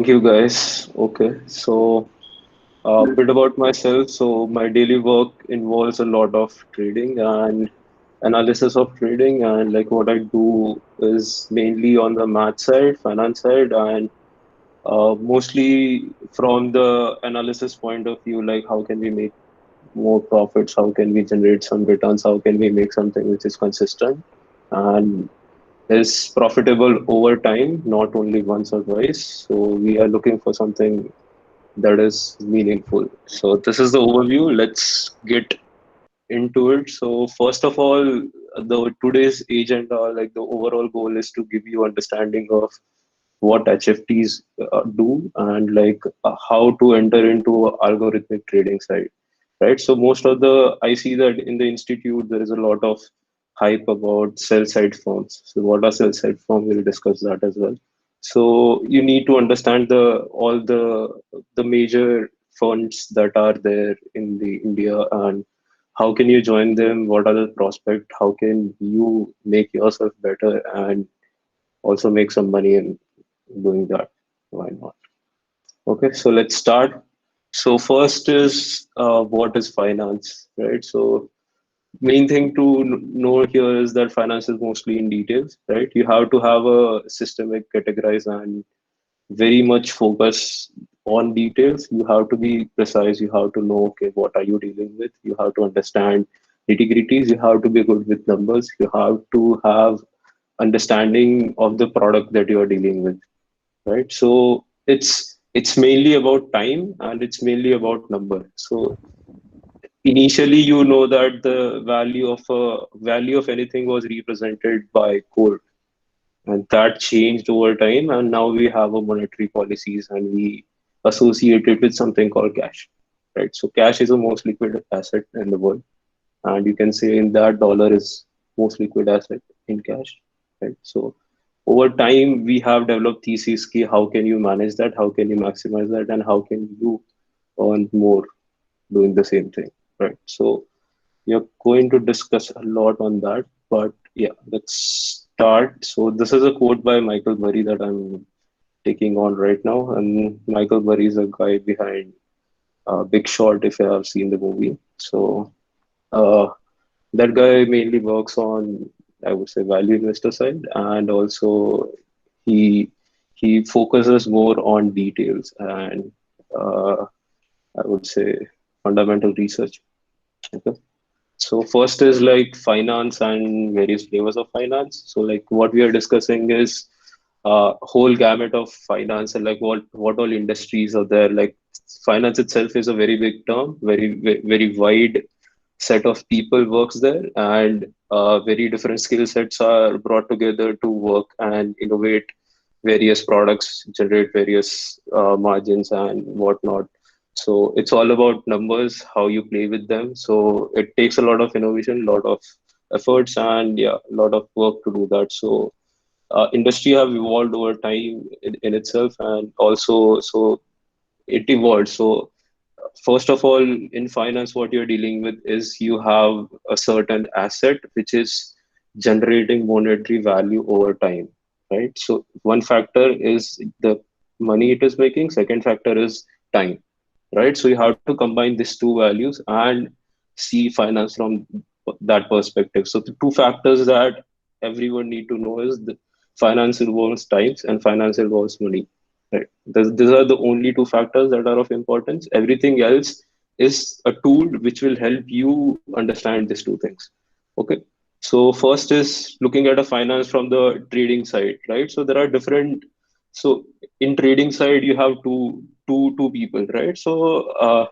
Thank you, guys. Okay, so a bit about myself. So my daily work involves a lot of trading and analysis of trading, and like what I do is mainly on the math side, finance side, and mostly from the analysis point of view, like how can we make more profits, how can we generate some returns, how can we make something which is consistent and is profitable over time, not only once or twice. So we are looking for something that is meaningful. So this is the overview. Let's get into it. So first of all, the today's agenda, like the overall goal is to give you understanding of what HFTs do and like how to enter into algorithmic trading side, right? So most of the I see that in the institute there is a lot of hype about sell side firms. So what are sell side firms? We'll discuss that as well. So you need to understand the major funds that are there in the India and how can you join them? What are the prospects? How can you make yourself better and also make some money in doing that? Why not? Okay, so let's start. So first is what is finance, right? So main thing to know here is that finance is mostly in details, right? You have to have a systemic categorize and very much focus on details. You have to be precise. You have to know, okay, what are you dealing with? You have to understand nitty-gritties. You have to be good with numbers. You have to have understanding of the product that you are dealing with, right? So it's mainly about time and it's mainly about number. So initially, you know that the value of anything was represented by gold, and that changed over time. And now we have a monetary policies, and we associate it with something called cash, right? So cash is the most liquid asset in the world, and you can say in that dollar is most liquid asset in cash, right? So over time we have developed thesis ki how can you manage that, how can you maximize that, and how can you earn more doing the same thing, right? So you're going to discuss a lot on that, but yeah, let's start. So this is a quote by Michael Burry that I'm taking on right now, and Michael Burry is a guy behind Big Short, if you have seen the movie. So uh, that guy mainly works on, I would say, value investor side, and also he he focuses more on details and I would say fundamental research. Okay. So first is like finance and various flavors of finance. So like what we are discussing is whole gamut of finance and like what all industries are there. Like finance itself is a very big term, very wide set of people works there, and very different skill sets are brought together to work and innovate various products, generate various margins and whatnot. So it's all about numbers, how you play with them. So it takes a lot of innovation, a lot of efforts, and yeah, a lot of work to do that. So industry have evolved over time in itself, and also so it evolved. So first of all, in finance, what you're dealing with is you have a certain asset which is generating monetary value over time, right? So one factor is the money it is making. Second factor is time, right? So you have to combine these two values and see finance from that perspective. So the two factors that everyone need to know is the finance involves times and finance involves money. Right. These are the only two factors that are of importance. Everything else is a tool which will help you understand these two things. Okay. So first is looking at a finance from the trading side, right? So there are different. So in trading side, you have two people, right? So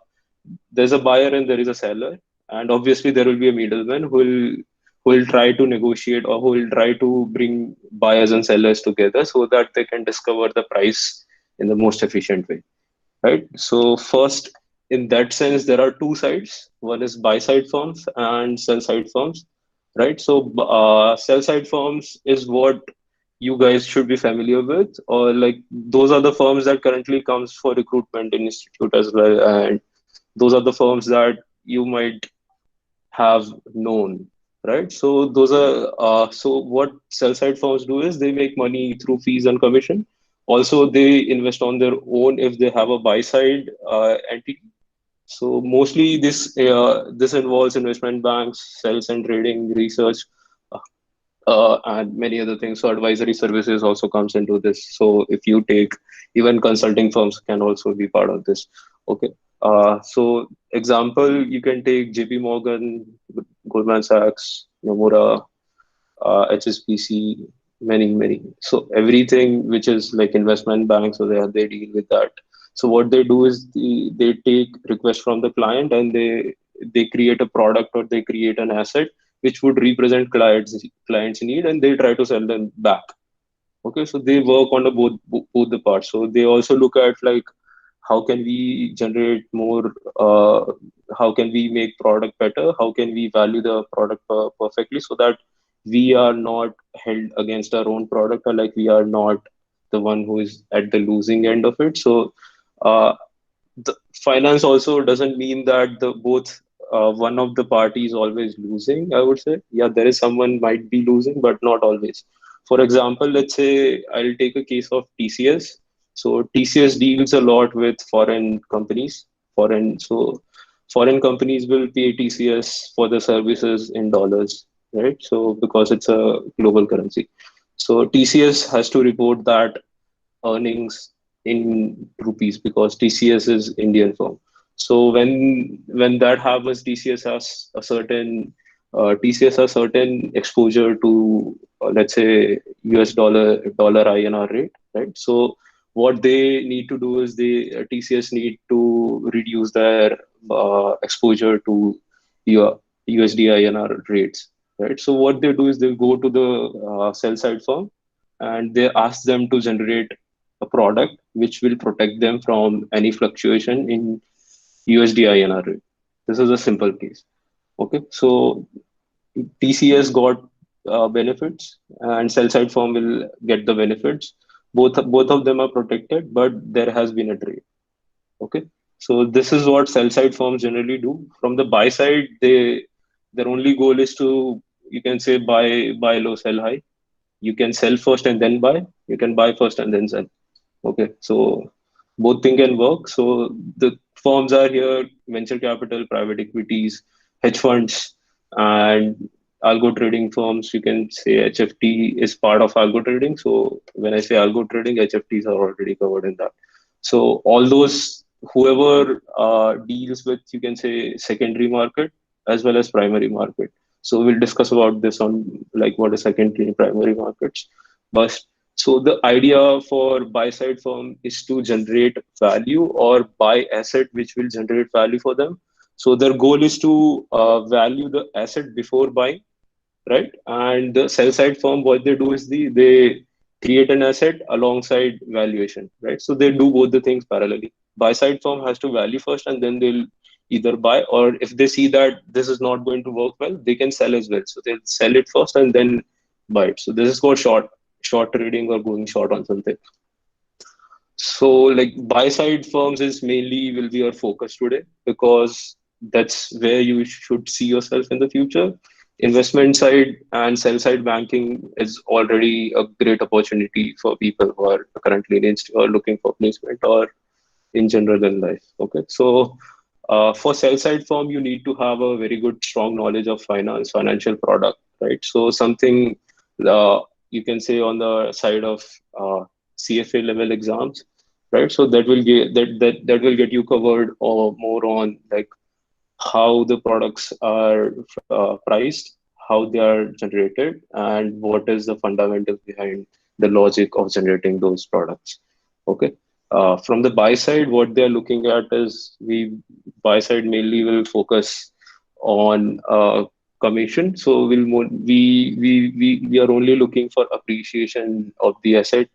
there's a buyer and there is a seller, and obviously there will be a middleman who will try to negotiate or who will try to bring buyers and sellers together so that they can discover the price in the most efficient way, right? So first, in that sense, there are two sides. One is buy side firms and sell side firms, right? So sell side firms is what you guys should be familiar with, or like those are the firms that currently comes for recruitment in institute as well, and those are the firms that you might have known, right? So those are so what sell side firms do is they make money through fees and commission, Also, they invest on their own if they have a buy side entity. So mostly this involves investment banks, sales and trading, research, and many other things. So advisory services also comes into this. So if you take, even consulting firms can also be part of this. Okay. So example, you can take JP Morgan, Goldman Sachs, Nomura, HSBC, many. So everything which is like investment banks, so they deal with that. So what they do is they take requests from the client, and they create a product, or they create an asset which would represent clients need, and they try to sell them back. Okay, so they work on the both the parts. So they also look at like how can we generate more, how can we make product better, how can we value the product perfectly, so that we are not held against our own product, or like we are not the one who is at the losing end of it. So uh, the finance also doesn't mean that the both one of the parties always losing. I would say, yeah, there is someone might be losing, but not always. For example, let's say I'll take a case of TCS. So TCS deals a lot with foreign companies. Foreign companies will pay TCS for the services in dollars, right? So because it's a global currency, so TCS has to report that earnings in rupees, because TCS is Indian firm. So when that happens, TCS has certain exposure to, let's say, US dollar INR rate, right? So what they need to do is TCS need to reduce their exposure to your USD INR rates, right? So what they do is they go to the sell side firm, and they ask them to generate a product which will protect them from any fluctuation in USD INR rate. This is a simple case. Okay, so TCS got benefits, and sell side firm will get the benefits. Both of them are protected, but there has been a trade. Okay, so this is what sell side firms generally do. From the buy side, their only goal is to, you can say, buy low, sell high. You can sell first and then buy. You can buy first and then sell. Okay, so both thing can work. So the firms are here: venture capital, private equities, hedge funds, and algo trading firms. You can say HFT is part of algo trading. So when I say algo trading, HFTs are already covered in that. So all those, whoever deals with, you can say, secondary market as well as primary market. So we'll discuss about this on like what is secondary and primary markets. But so the idea for buy side firm is to generate value or buy asset which will generate value for them. So their goal is to value the asset before buying, right? And the sell side firm, what they do is they create an asset alongside valuation, right? So they do both the things parallelly. Buy side firm has to value first, and then they'll either buy, or if they see that this is not going to work well, they can sell as well. So they'll sell it first and then buy it. So this is called short trading, or going short on something. So like buy side firms is mainly will be your focus today, because that's where you should see yourself in the future. Investment side and sell side banking is already a great opportunity for people who are currently in or looking for placement, or in general in life. Okay, so for sell side firm, you need to have a very good, strong knowledge of financial product, right? So something uh, you can say on the side of CFA level exams, right? So that will get that will get you covered or more on like how the products are priced, how they are generated, and what is the fundamentals behind the logic of generating those products. Okay. From the buy side, what they're looking at is, we buy side mainly will focus on commission. So we are only looking for appreciation of the asset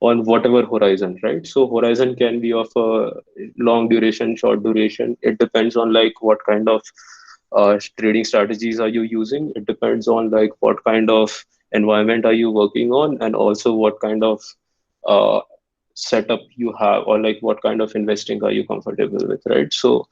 on whatever horizon, right? So horizon can be of a long duration, short duration. It depends on like what kind of trading strategies are you using. It depends on like what kind of environment are you working on, and also what kind of uh, setup you have, or like what kind of investing are you comfortable with, right? So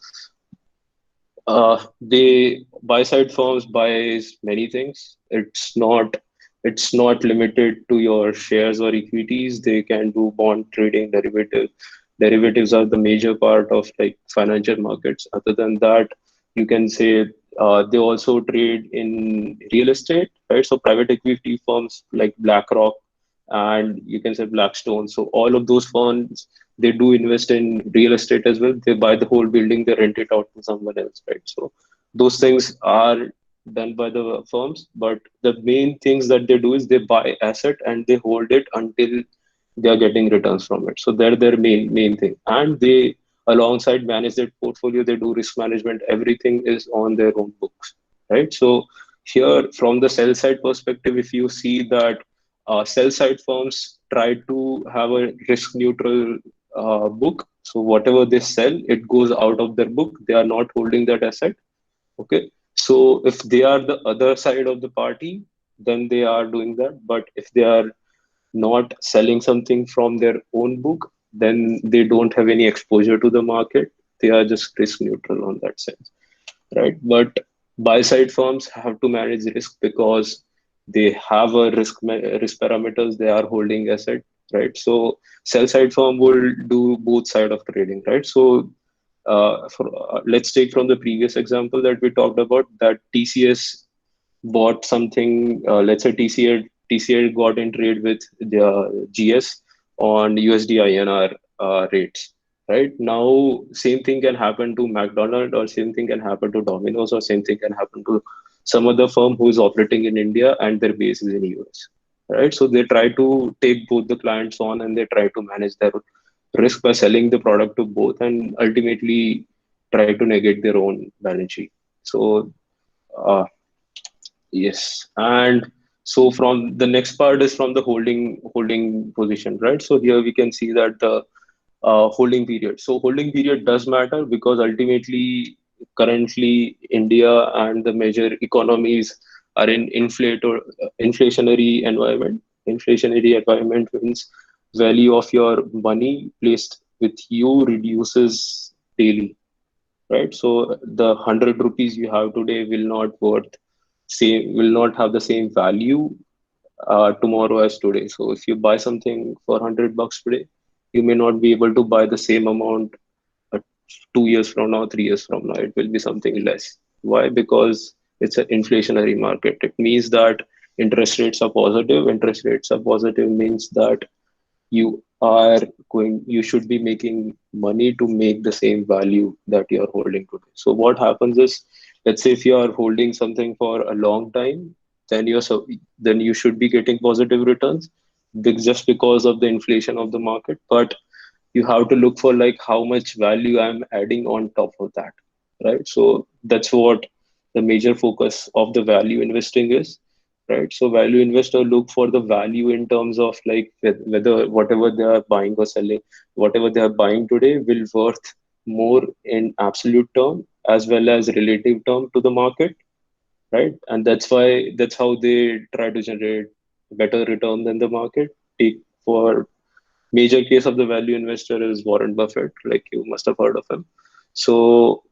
they buy side firms buys many things. It's not It's not limited to your shares or equities. They can do bond trading, derivatives are the major part of like financial markets. Other than that, you can say they also trade in real estate, right? So private equity firms like BlackRock and you can say Blackstone. So all of those funds, they do invest in real estate as well. They buy the whole building, they rent it out to someone else, right? So those things are done by the firms, but the main things that they do is they buy asset and they hold it until they are getting returns from it. So they're their main thing. And they alongside manage their portfolio, they do risk management. Everything is on their own books, right? So here, from the sell side perspective, if you see that sell side firms try to have a risk neutral book. So whatever they sell, it goes out of their book. They are not holding that asset. Okay. So if they are the other side of the party, then they are doing that. But if they are not selling something from their own book, then they don't have any exposure to the market. They are just risk neutral on that sense, right? But buy side firms have to manage risk because they have a risk parameters. They are holding asset, right? So sell side firm will do both side of trading, right? So let's take from the previous example that we talked about that TCS bought something, let's say TCL got in trade with the GS on USD INR rates. Right now, same thing can happen to McDonald, or same thing can happen to Domino's, or same thing can happen to some other firm who is operating in India and their base is in US. Right, so they try to take both the clients on and they try to manage their risk by selling the product to both and ultimately try to negate their own balance sheet. So uh, yes, and so from the next part is from the holding position, right? So here we can see that the holding period. So holding period does matter because ultimately, currently, India and the major economies are in inflationary environment. Inflationary environment means value of your money placed with you reduces daily, right? So the 100 rupees you have today will not have the same value tomorrow as today. So if you buy something for $100 today, you may not be able to buy the same amount uh, 2 years from now, 3 years from now. It will be something less. Why? Because it's an inflationary market. It means that interest rates are positive. Interest rates are positive means that you should be making money to make the same value that you're holding today. So what happens is, let's say if you are holding something for a long time, then then you should be getting positive returns just because of the inflation of the market. But you have to look for like how much value I'm adding on top of that, right? So that's what the major focus of the value investing is, right? So value investor look for the value in terms of like whether whatever they are buying or selling, whatever they are buying today will worth more in absolute term as well as relative term to the market, right? And that's how they try to generate better return than the market. Take for major case of the value investor is Warren Buffett, like you must have heard of him. So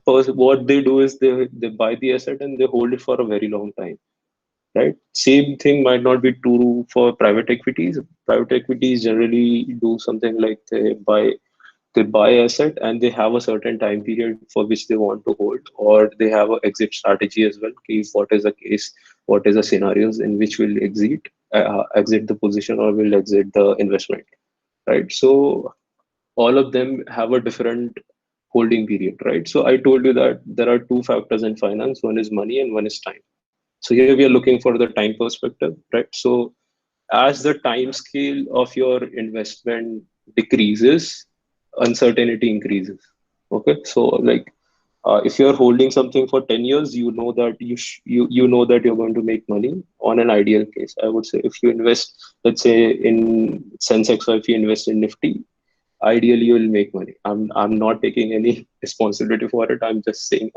what they do is they buy the asset and they hold it for a very long time, right? Same thing might not be true for private equities. Private equities generally do something like they buy asset and they have a certain time period for which they want to hold, or they have an exit strategy as well. If what is the case, what is the scenarios in which will exit the position or will exit the investment, right? So all of them have a different holding period, right? So I told you that there are two factors in finance: one is money and one is time. So here we are looking for the time perspective, right? So as the time scale of your investment decreases, uncertainty increases. Okay, so like if you're holding something for 10 years, you know that you know that you're going to make money on an ideal case. I would say if you invest, let's say in Sensex, or if you invest in Nifty, ideally you will make money. I'm not taking any responsibility for it. I'm just saying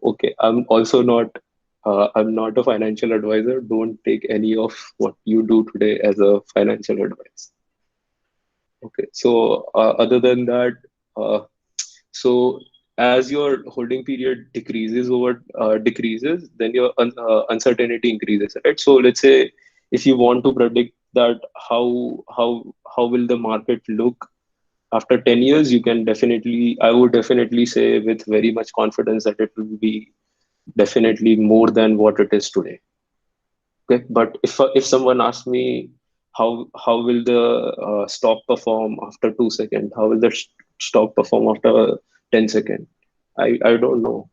okay. I'm not a financial advisor. Don't take any of what you do today as a financial advice. Okay. So other than that, uh, so as your holding period decreases, then your uncertainty increases, right? So let's say if you want to predict that how will the market look after 10 years, you can definitely, I would definitely say with very much confidence that it will be definitely more than what it is today. Okay, but if someone asks me how will the stock perform after 2 seconds, how will the stock perform after 10 seconds, I don't know.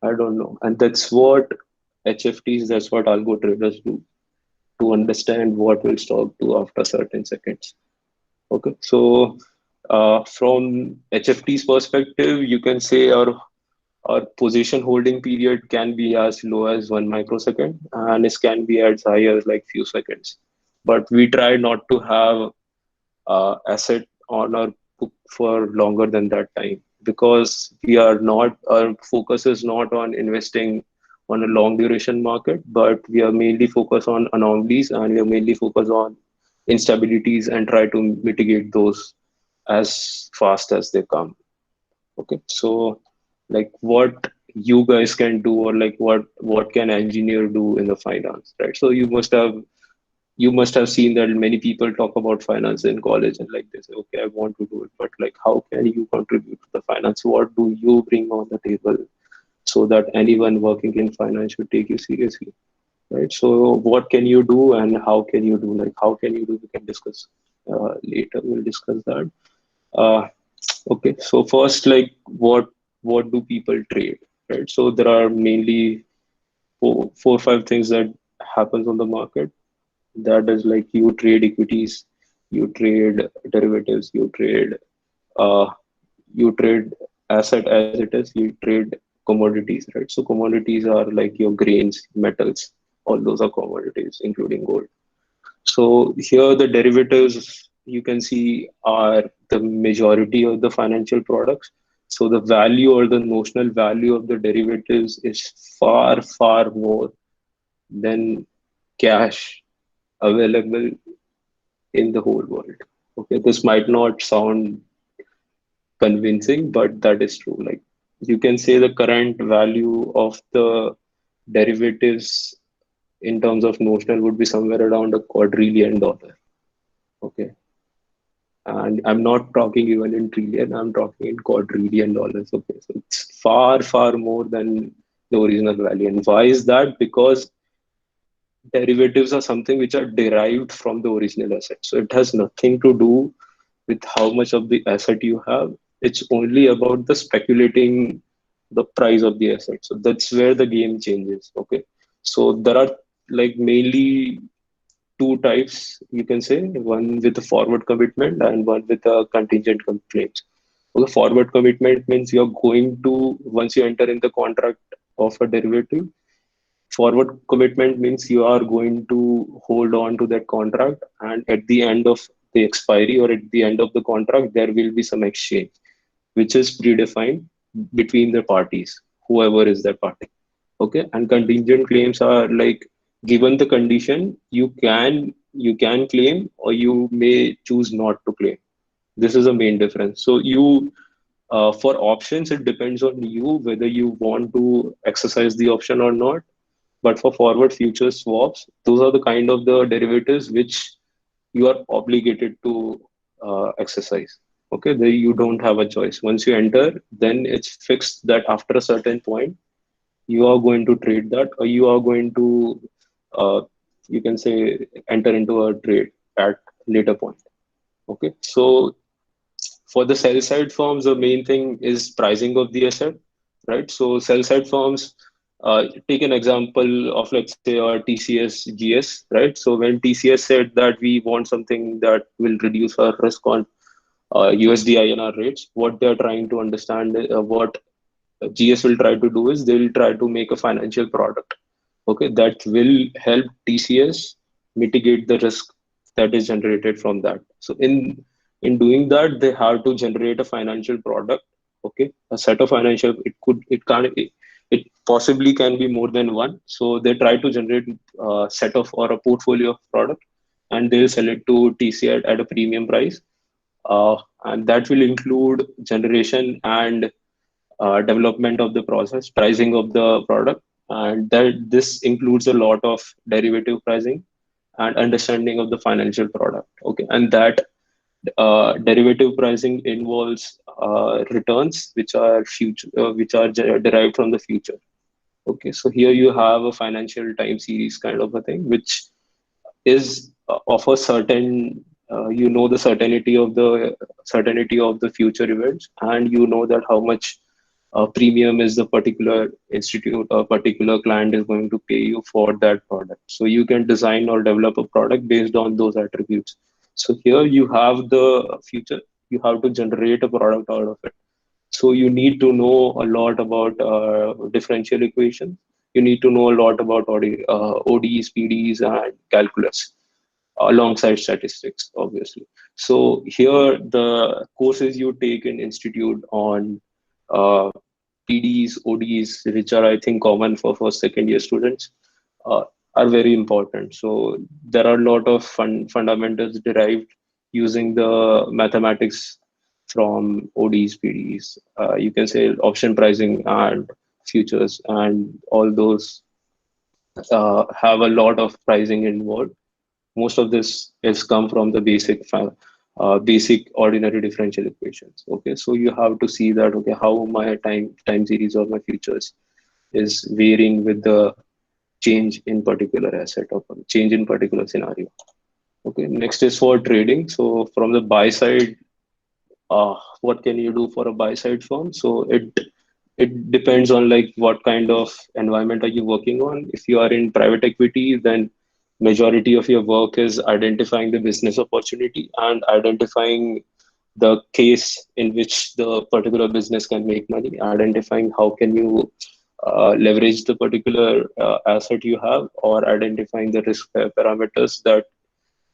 I don't know, and that's what HFTs, that's what algo traders do to understand what will stock do after certain seconds. Okay, so from HFT's perspective, you can say our position holding period can be as low as 1 microsecond, and it can be as high as like few seconds. But we try not to have asset on our book for longer than that time, because we are not, our focus is not on investing on a long duration market, but we are mainly focused on anomalies, and we are mainly focused on instabilities and try to mitigate those as fast as they come. Okay, so like what you guys can do, or like what can engineer do in the finance, right? So you must have seen that many people talk about finance in college, and like they say, okay, I want to do it, but like how can you contribute to the finance? What do you bring on the table so that anyone working in finance should take you seriously, right? So what can you do and how can you do? Like how can you do? We can discuss later. We'll discuss that. Uh, okay, so first, like what do people trade, right? So there are mainly four or five things that happens on the market. That is like you trade equities, you trade derivatives, uh, you trade asset as it is, you trade commodities, right? So commodities are like your grains, metals, all those are commodities, including gold. So here the derivatives you can see are the majority of the financial products. So the value or the notional value of the derivatives is far, far more than cash available in the whole world. Okay, this might not sound convincing, but that is true. Like you can say the current value of the derivatives in terms of notional would be somewhere around $250 billion. Okay, and I'm not talking even in trillion, I'm talking in $250 billion. Okay, so it's far, far more than the original value. And why is that? Because derivatives are something which are derived from the original asset. So it has nothing to do with how much of the asset you have. It's only about the speculating the price of the asset. So that's where the game changes. Okay. So there are like mainly two types, you can say, one with a forward commitment and one with a contingent claims. So the forward commitment means you're going to, once you enter in the contract of a derivative, forward commitment means you are going to hold on to that contract, and at the end of the expiry or at the end of the contract, there will be some exchange which is predefined between the parties, whoever is that party. Okay, and contingent claims are like given the condition, you can claim or you may choose not to claim. This is a main difference. So you for options, it depends on you whether you want to exercise the option or not. But for forward future swaps, those are the kind of the derivatives which you are obligated to exercise. Okay, there you don't have a choice. Once you enter, then it's fixed that after a certain point, you are going to trade that, or you are going to, uh, you can say, enter into a trade at later point. Okay, so for the sell side firms, the main thing is pricing of the asset, right? So sell side firms, take an example of let's say our TCS GS, right? So when TCS said that we want something that will reduce our risk on USD INR rates, what they're trying to understand, what GS will try to do is they will try to make a financial product, okay, that will help TCS mitigate the risk that is generated from that. So in doing that, they have to generate a financial product, okay, a set of financial. It possibly can be more than one. So they try to generate a set of or a portfolio of product, and they'll sell it to TCS at a premium price, and that will include generation and development of the process, pricing of the product, and that this includes a lot of derivative pricing. and understanding of the financial product. Okay, and that derivative pricing involves returns which are derived from the future. Okay, so here you have a financial time series kind of a thing, which is of a certain the certainty of the future events, and you know that how much premium is the particular institute or particular client is going to pay you for that product. So you can design or develop a product based on those attributes. So here you have the future, you have to generate a product out of it. So you need to know a lot about differential equations. You need to know a lot about ODs, PDs, and calculus alongside statistics, obviously. So here the courses you take in institute on uh, PDs, ODs, which are I think common for first, second year students, uh, are very important. So there are a lot of fundamentals derived using the mathematics from ODs, PDs. You can say option pricing and futures, and all those have a lot of pricing involved. Most of this is come from the basic ordinary differential equations. Okay, so you have to see that, okay, how my time series or my futures is varying with the change in particular asset or change in particular scenario. Okay, next is for trading. So from the buy side, what can you do for a buy side firm? So it depends on like what kind of environment are you working on. If you are in private equity, then majority of your work is identifying the business opportunity and identifying the case in which the particular business can make money, identifying how can you leverage the particular asset you have, or identifying the risk parameters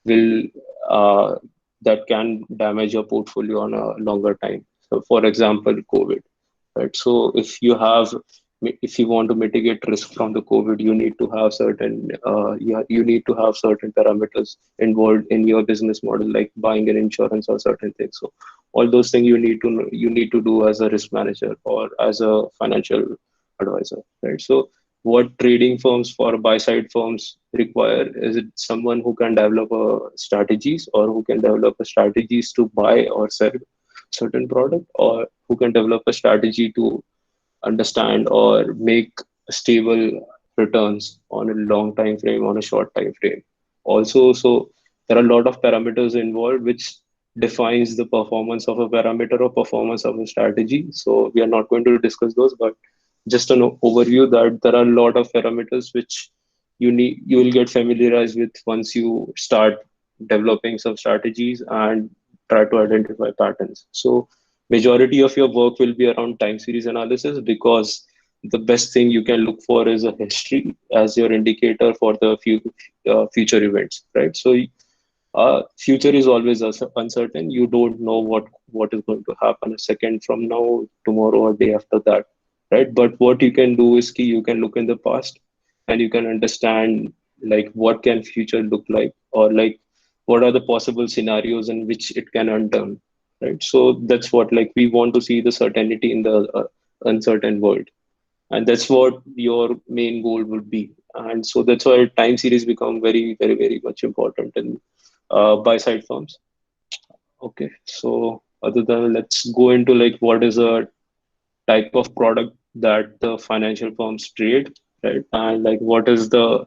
will uh, that can damage your portfolio on a longer time. So for example, COVID, right? So if you want to mitigate risk from the COVID, you need to have you need to have certain parameters involved in your business model, like buying an insurance or certain things. So all those things you need to do as a risk manager or as a financial advisor, right? So what trading firms for buy side firms require is it someone who can develop strategies, or who can develop strategies to buy or sell certain product, or who can develop a strategy to understand or make stable returns on a long time frame, on a short time frame. Also, so there are a lot of parameters involved which defines the performance of a parameter or performance of a strategy. So we are not going to discuss those, but just an overview that there are a lot of parameters which you will get familiarized with once you start developing some strategies and try to identify patterns. So majority of your work will be around time series analysis, because the best thing you can look for is a history as your indicator for the future events, right? So future is always uncertain. You don't know what is going to happen a second from now, tomorrow, or day after that, right? But what you can do is you can look in the past and you can understand like what can future look like, or like what are the possible scenarios in which it can unturn, right? So that's what, like, we want to see the certainty in the uncertain world, and that's what your main goal would be. And so that's why time series become very, very, very much important in buy side firms. Okay, so other than, let's go into like what is a type of product that the financial firms trade, right? And like what is the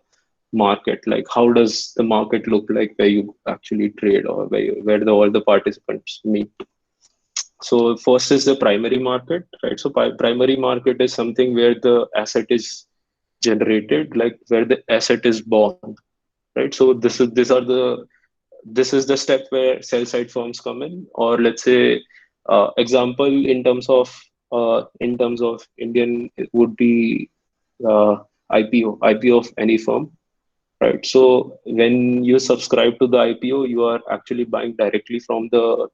market, like how does the market look like where you actually trade, or all the participants meet. So first is the primary market, right? So primary market is something where the asset is generated, like where the asset is born, right? So this is the step where sell side firms come in. Or let's say example in terms of Indian, it would be IPO of any firm, right? So when you subscribe to the IPO, you are actually buying directly from the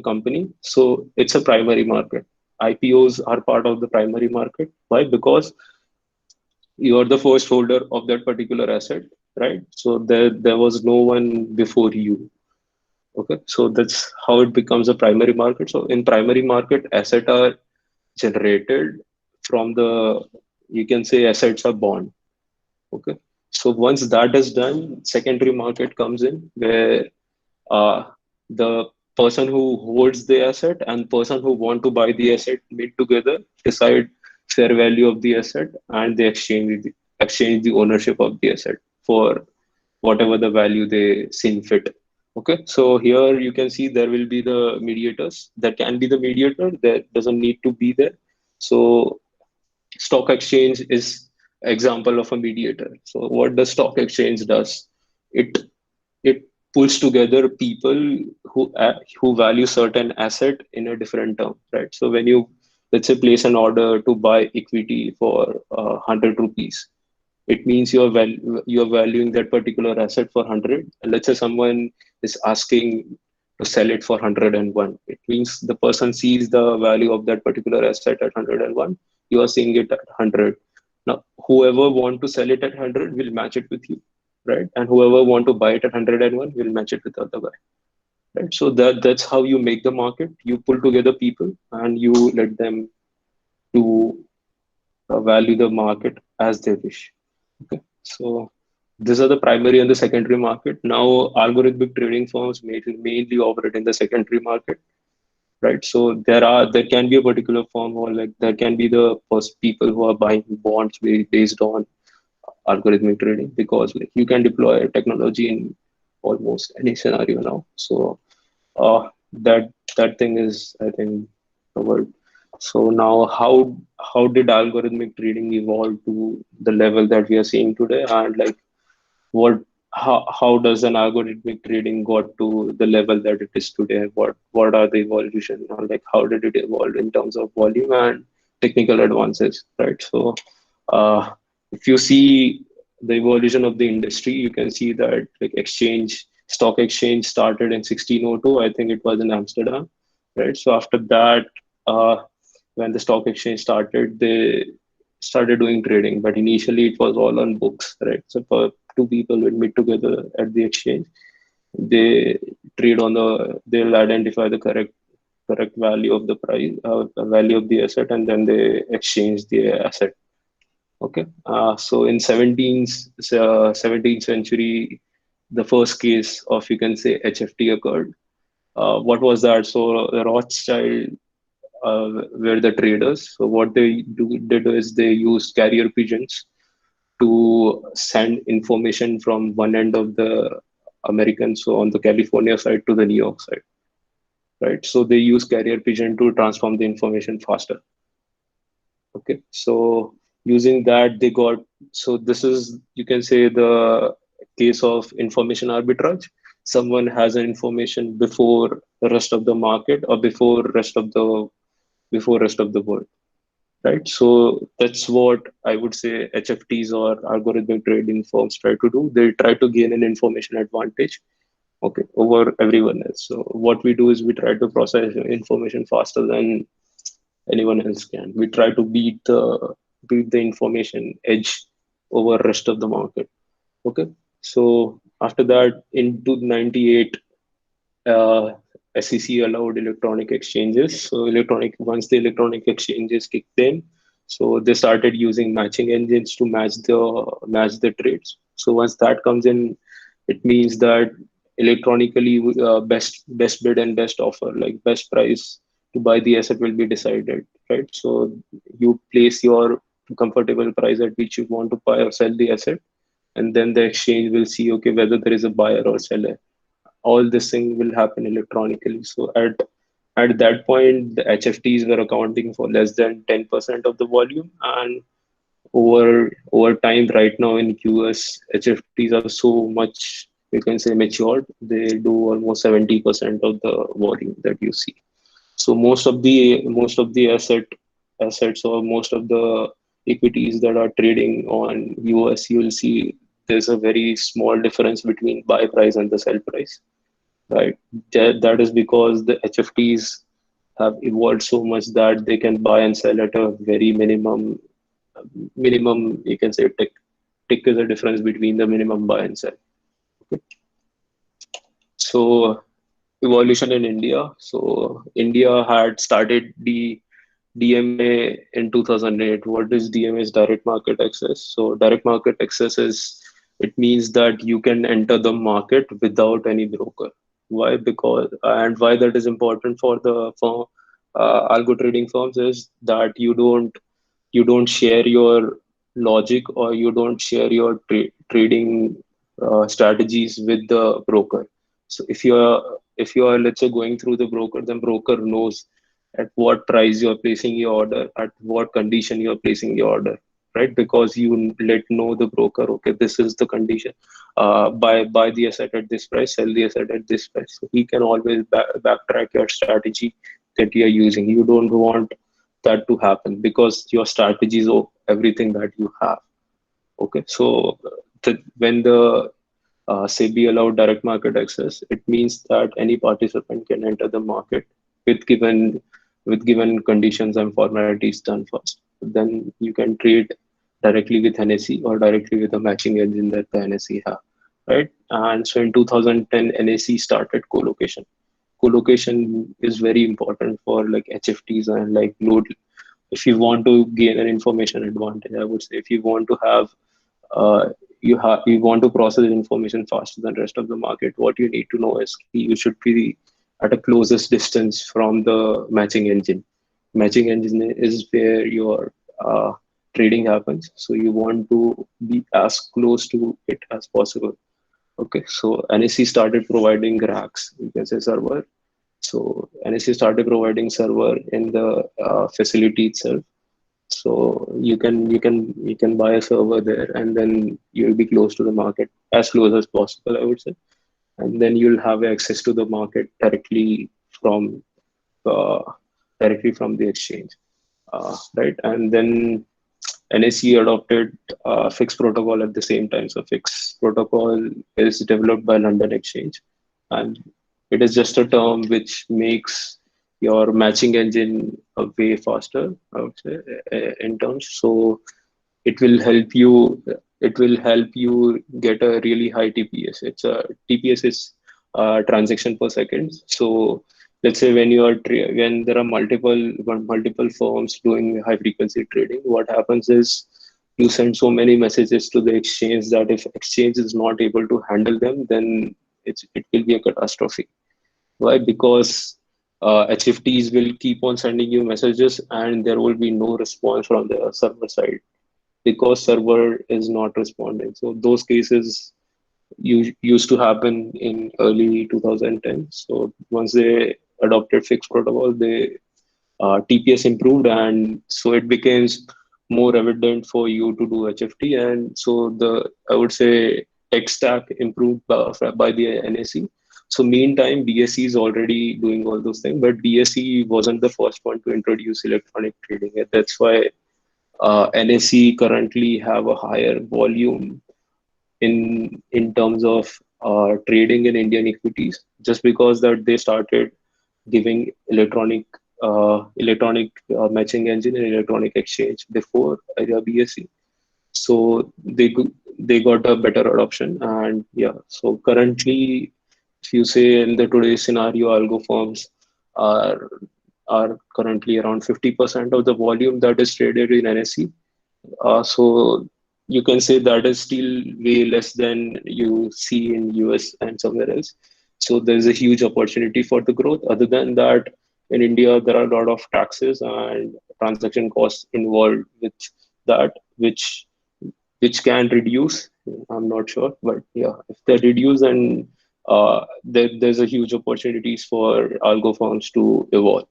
company. So it's a primary market. IPOs are part of the primary market. Why? Because you are the first holder of that particular asset, right? So there was no one before you. Okay, so that's how it becomes a primary market. So in primary market, assets are generated from the, you can say assets are born. Okay, So once that is done, secondary market comes in where uh, the person who holds the asset and person who want to buy the asset meet together, decide fair value of the asset, and they exchange the ownership of the asset for whatever the value they seem fit. Okay, so here you can see there will be the mediators. There can be the mediator. There doesn't need to be there. So stock exchange is example of a mediator. So what the stock exchange does, it it pulls together people who value certain asset in a different term, right? So when you, let's say, place an order to buy equity for 100 rupees, it means you're valuing that particular asset for 100. And let's say someone is asking to sell it for 101. It means the person sees the value of that particular asset at 101. You are seeing it at 100. Now, whoever want to sell it at 100 will match it with you, right? And whoever want to buy it at 101 will match it with the other guy, right? So that's how you make the market. You pull together people and you let them to value the market as they wish. Okay, so these are the primary and the secondary market. Now, algorithmic trading firms mainly operate in the secondary market, right? So there can be a particular firm, or like there can be the first people who are buying bonds based on algorithmic trading, because like you can deploy technology in almost any scenario now. So that thing is, I think, covered. So now, how did algorithmic trading evolve to the level that we are seeing today, and like what how does an algorithmic trading got to the level that it is today? What are the evolution, or like how did it evolve in terms of volume and technical advances, right? So uh, if you see the evolution of the industry, you can see that like stock exchange started in 1602. I think it was in Amsterdam, right? So after that, uh, when the stock exchange started, they started doing trading, but initially it was all on books, right? So for two people will meet together at the exchange, they they'll identify the correct value of the price, value of the asset, and then they exchange the asset. Okay, so in 17th century, the first case of, you can say, HFT occurred. What was that? So Rothschild were the traders. So what did is they used carrier pigeons to send information from one end of the American, so on the California side, to the New York side, right? So they use carrier pigeon to transform the information faster. Okay, so using that, they got, so this is, you can say, the case of information arbitrage. Someone has an information before the rest of the market, or before rest of the world, right? So that's what I would say HFTs or algorithmic trading firms try to do. They try to gain an information advantage, okay, over everyone else. So what we do is we try to process information faster than anyone else can. We try to beat the information edge over rest of the market. Okay. So after that, in 1998, SEC allowed electronic exchanges. So once the electronic exchanges kicked in, so they started using matching engines to match the trades. So once that comes in, it means that electronically, best bid and best offer, like best price to buy the asset, will be decided, right? So you place your comfortable price at which you want to buy or sell the asset, and then the exchange will see, okay, whether there is a buyer or seller. All this thing will happen electronically. So at that point, the HFTs were accounting for less than 10% of the volume, and over time, right now in US, HFTs are so much, you can say, matured. They do almost 70% of the volume that you see. So most of the assets, or most of the equities that are trading on US, you will see there's a very small difference between buy price and the sell price, right? That is because the HFTs have evolved so much that they can buy and sell at a very minimum, you can say, tick is the difference between the minimum buy and sell. Okay. So evolution in India. So India had started the DMA in 2008. What is DMA? Is direct market access. So direct market access is It means that you can enter the market without any broker. Why? Because and why that is important for the firm, algo trading firms, is that you don't share your logic, or you don't share your trading strategies with the broker. So if you are, let's say, going through the broker, then broker knows at what price you are placing your order, at what condition you are placing your order, right? Because you let know the broker, okay, this is the condition. Buy the asset at this price, sell the asset at this price. So he can always backtrack your strategy that you are using. You don't want that to happen, because your strategies of everything that you have. Okay, so when the SEBI allowed direct market access, it means that any participant can enter the market with given conditions and formalities done first. Then you can trade directly with NSE or directly with a matching engine that the NSE have, right? And so in 2010, NSE started co-location. Co-location is very important for like HFTs and like load. If you want to gain an information advantage, I would say, if you want to have uh, you want to process information faster than rest of the market, what you need to know is you should be at a closest distance from the matching engine. Matching engine is where your trading happens, so you want to be as close to it as possible. Okay, so NSE started providing racks, you can say server. So NSE started providing server in the facility itself. So you can buy a server there, and then you'll be close to the market, as close as possible, I would say. And then you'll have access to the market from uh, directly from the exchange, right? And then NSE adopted Fix protocol at the same time. So Fix protocol is developed by London Exchange, and it is just a term which makes your matching engine a way faster, I would say, in terms. So it will help you. It will help you get a really high TPS. It's a TPS is transaction per second. So let's say when there are multiple firms doing high frequency trading, what happens is you send so many messages to the exchange that if exchange is not able to handle them, then it will be a catastrophe. Why? Because HFTs will keep on sending you messages, and there will be no response from the server side because server is not responding. So those cases used to happen in early 2010. So once they adopted fixed protocol, they TPS improved, and so it becomes more evident for you to do HFT. And so the I would say tech stack improved by the NSE. So meantime, BSE is already doing all those things, but BSE wasn't the first one to introduce electronic trading. And that's why NSE currently have a higher volume in terms of trading in Indian equities, just because that they started giving electronic matching engine and electronic exchange before BSE. So they got a better adoption. And yeah, so currently, if you say in the today's scenario, algo firms are are currently around 50% of the volume that is traded in NSE. So you can say that is still way less than you see in US and somewhere else. So there's a huge opportunity for the growth. Other than that, in India, there are a lot of taxes and transaction costs involved with that, which can reduce. I'm not sure, but yeah, if they reduce, and there's a huge opportunities for algo firms to evolve,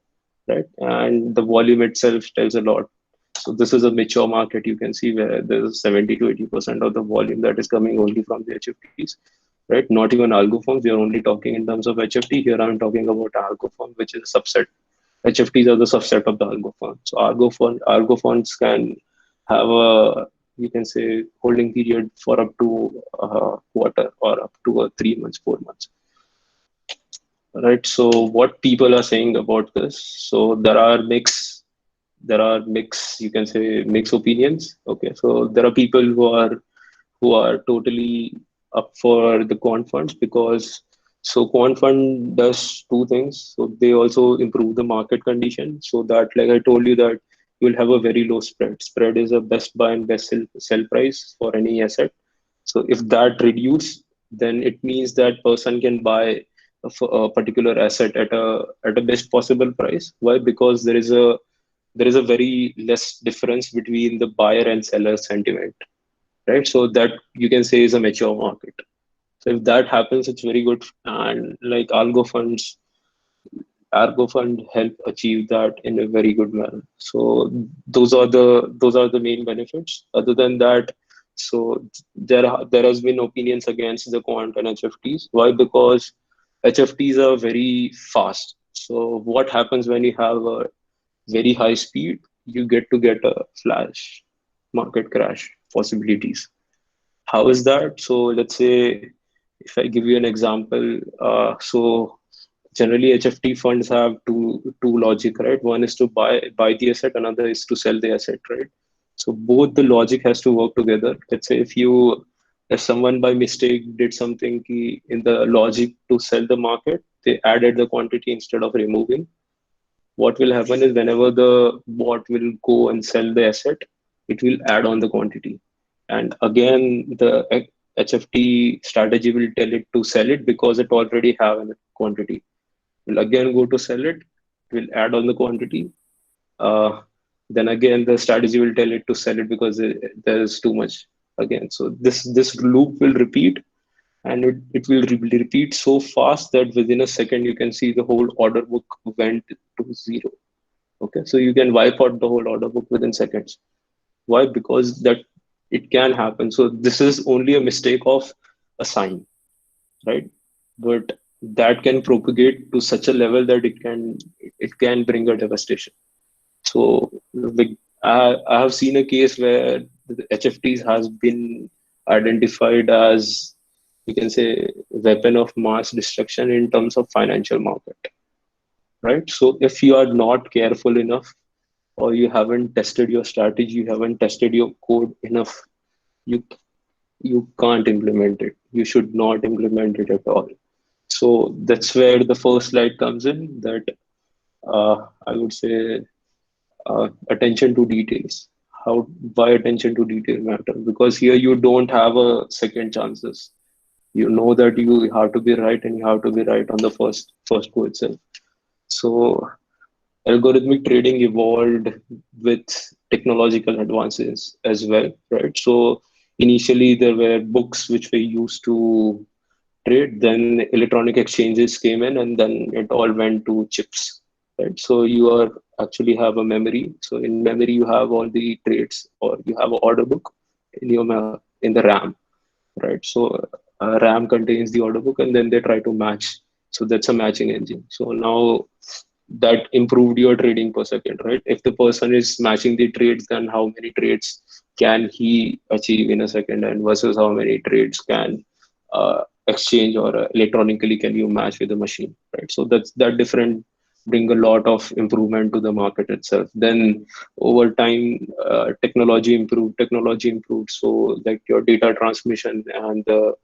right? And the volume itself tells a lot. So this is a mature market. You can see where there's 70 to 80% of the volume that is coming only from the HFTs, right? Not even algo firms. We are only talking in terms of HFT. Here I'm talking about algo firm, which is a subset. HFTs are the subset of the algo firm. So algo funds can have a, you can say, holding period for up to a quarter or up to 3 months, 4 months, right? So what people are saying about this? So there are mix, you can say, mixed opinions. Okay, so there are people who are totally up for the quant funds, because so quant fund does two things. So they also improve the market condition, so that, like I told you, that you will have a very low spread. Spread is a best buy and best sell price for any asset. So if that reduce, then it means that person can buy a particular asset at a best possible price. Why? Because there is a very less difference between the buyer and seller sentiment, right? So that you can say is a mature market. So if that happens, it's very good. And like Argo Fund help achieve that in a very good manner. So those are the main benefits. Other than that, so there has been opinions against the quant and HFTs. Why? Because HFTs are very fast. So what happens when you have a very high speed? You get a flash market crash possibilities. How is that? So let's say if I give you an example, so generally HFT funds have two logic, right? One is to buy the asset, another is to sell the asset, right? So both the logic has to work together. Let's say if someone by mistake did something in the logic to sell the market, they added the quantity instead of removing. What will happen is whenever the bot will go and sell the asset, it will add on the quantity. And again, the HFT strategy will tell it to sell it because it already have a quantity. Will again go to sell it, will add on the quantity. Uh, then again, the strategy will tell it to sell it because there is too much again. So this loop will repeat, and it will repeat so fast that within a second you can see the whole order book went to zero. Okay, so you can wipe out the whole order book within seconds. Why? Because that it can happen. So this is only a mistake of a sign, right? But that can propagate to such a level that it can bring a devastation. So I have seen a case where the HFTs has been identified as, you can say, weapon of mass destruction in terms of financial market, right? So if you are not careful enough, or you haven't tested your strategy, you haven't tested your code enough, you you can't implement it. You should not implement it at all. So that's where the first slide comes in. That I would say attention to details. Why attention to detail matter? Because here you don't have a second chances. You know that you have to be right, and you have to be right on the first go itself. So algorithmic trading evolved with technological advances as well, right? So initially there were books which were used to trade, then electronic exchanges came in, and then it all went to chips, right? So you are actually have a memory. So in memory you have all the trades, or you have an order book in the RAM, right? So RAM contains the order book, and then they try to match. So that's a matching engine. So now that improved your trading per second, right? If the person is matching the trades, then how many trades can he achieve in a second, and versus how many trades can exchange or electronically can you match with the machine, right? So that different bring a lot of improvement to the market itself. Then over time, technology improved, so like your data transmission and the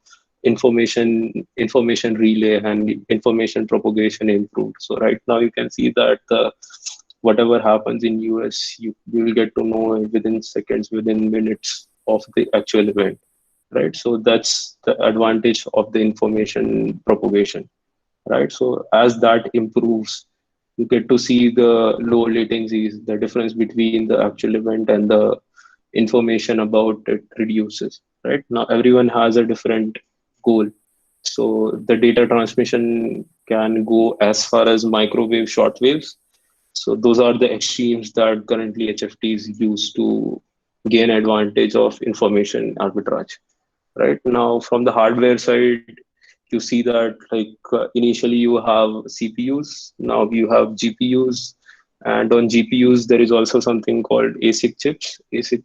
information relay and information propagation improved. So right now you can see that whatever happens in US, you will get to know within seconds, within minutes of the actual event, right? So that's the advantage of the information propagation, right? So as that improves, you get to see the low latencies, the difference between the actual event and the information about it reduces, right? Now everyone has a different goal. So the data transmission can go as far as microwave shortwaves. So those are the extremes that currently HFTs use to gain advantage of information arbitrage. Right now, from the hardware side, you see that like initially you have CPUs, now you have GPUs, and on GPUs there is also something called ASIC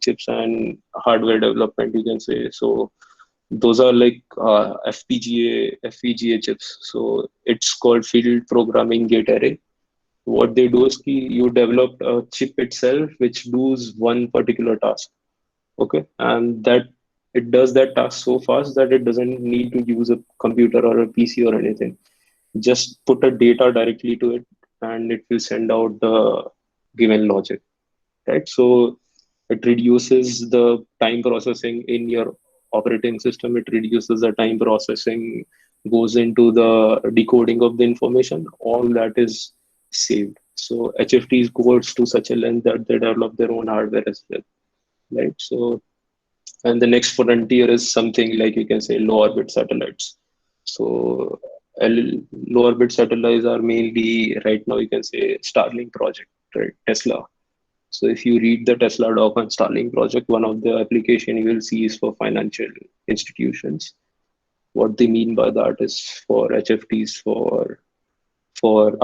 chips and hardware development, you can say. So those are like FPGA chips. So it's called field programming gate array. What they do is you develop a chip itself which does one particular task. Okay, and that it does that task so fast that it doesn't need to use a computer or a PC or anything. Just put a data directly to it, and it will send out the given logic, right? So it reduces the time processing in your operating system, it reduces the time processing, goes into the decoding of the information. All that is saved. So HFTs goes to such a length that they develop their own hardware as well, right? So, and the next frontier is something like you can say low orbit satellites. So low orbit satellites are mainly right now you can say Starlink project, right? Tesla. So if you read the Tesla doc on Starlink project, one of the application you will see is for financial institutions. What they mean by that is for HFTs for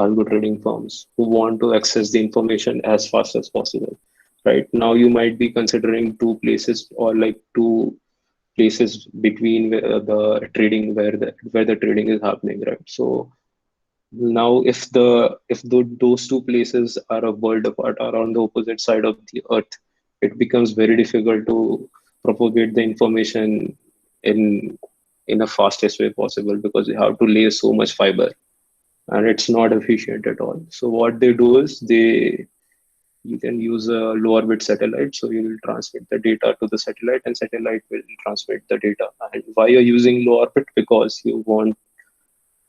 algo trading firms who want to access the information as fast as possible. Right now, you might be considering two places or like two places between the trading where the trading is happening, right? So now, if those two places are a world apart, are on the opposite side of the earth, it becomes very difficult to propagate the information in in a fastest way possible because you have to lay so much fiber and it's not efficient at all. So what they do is they you can use a low orbit satellite. So you will transmit the data to the satellite and satellite will transmit the data. And why you're using low orbit? Because you want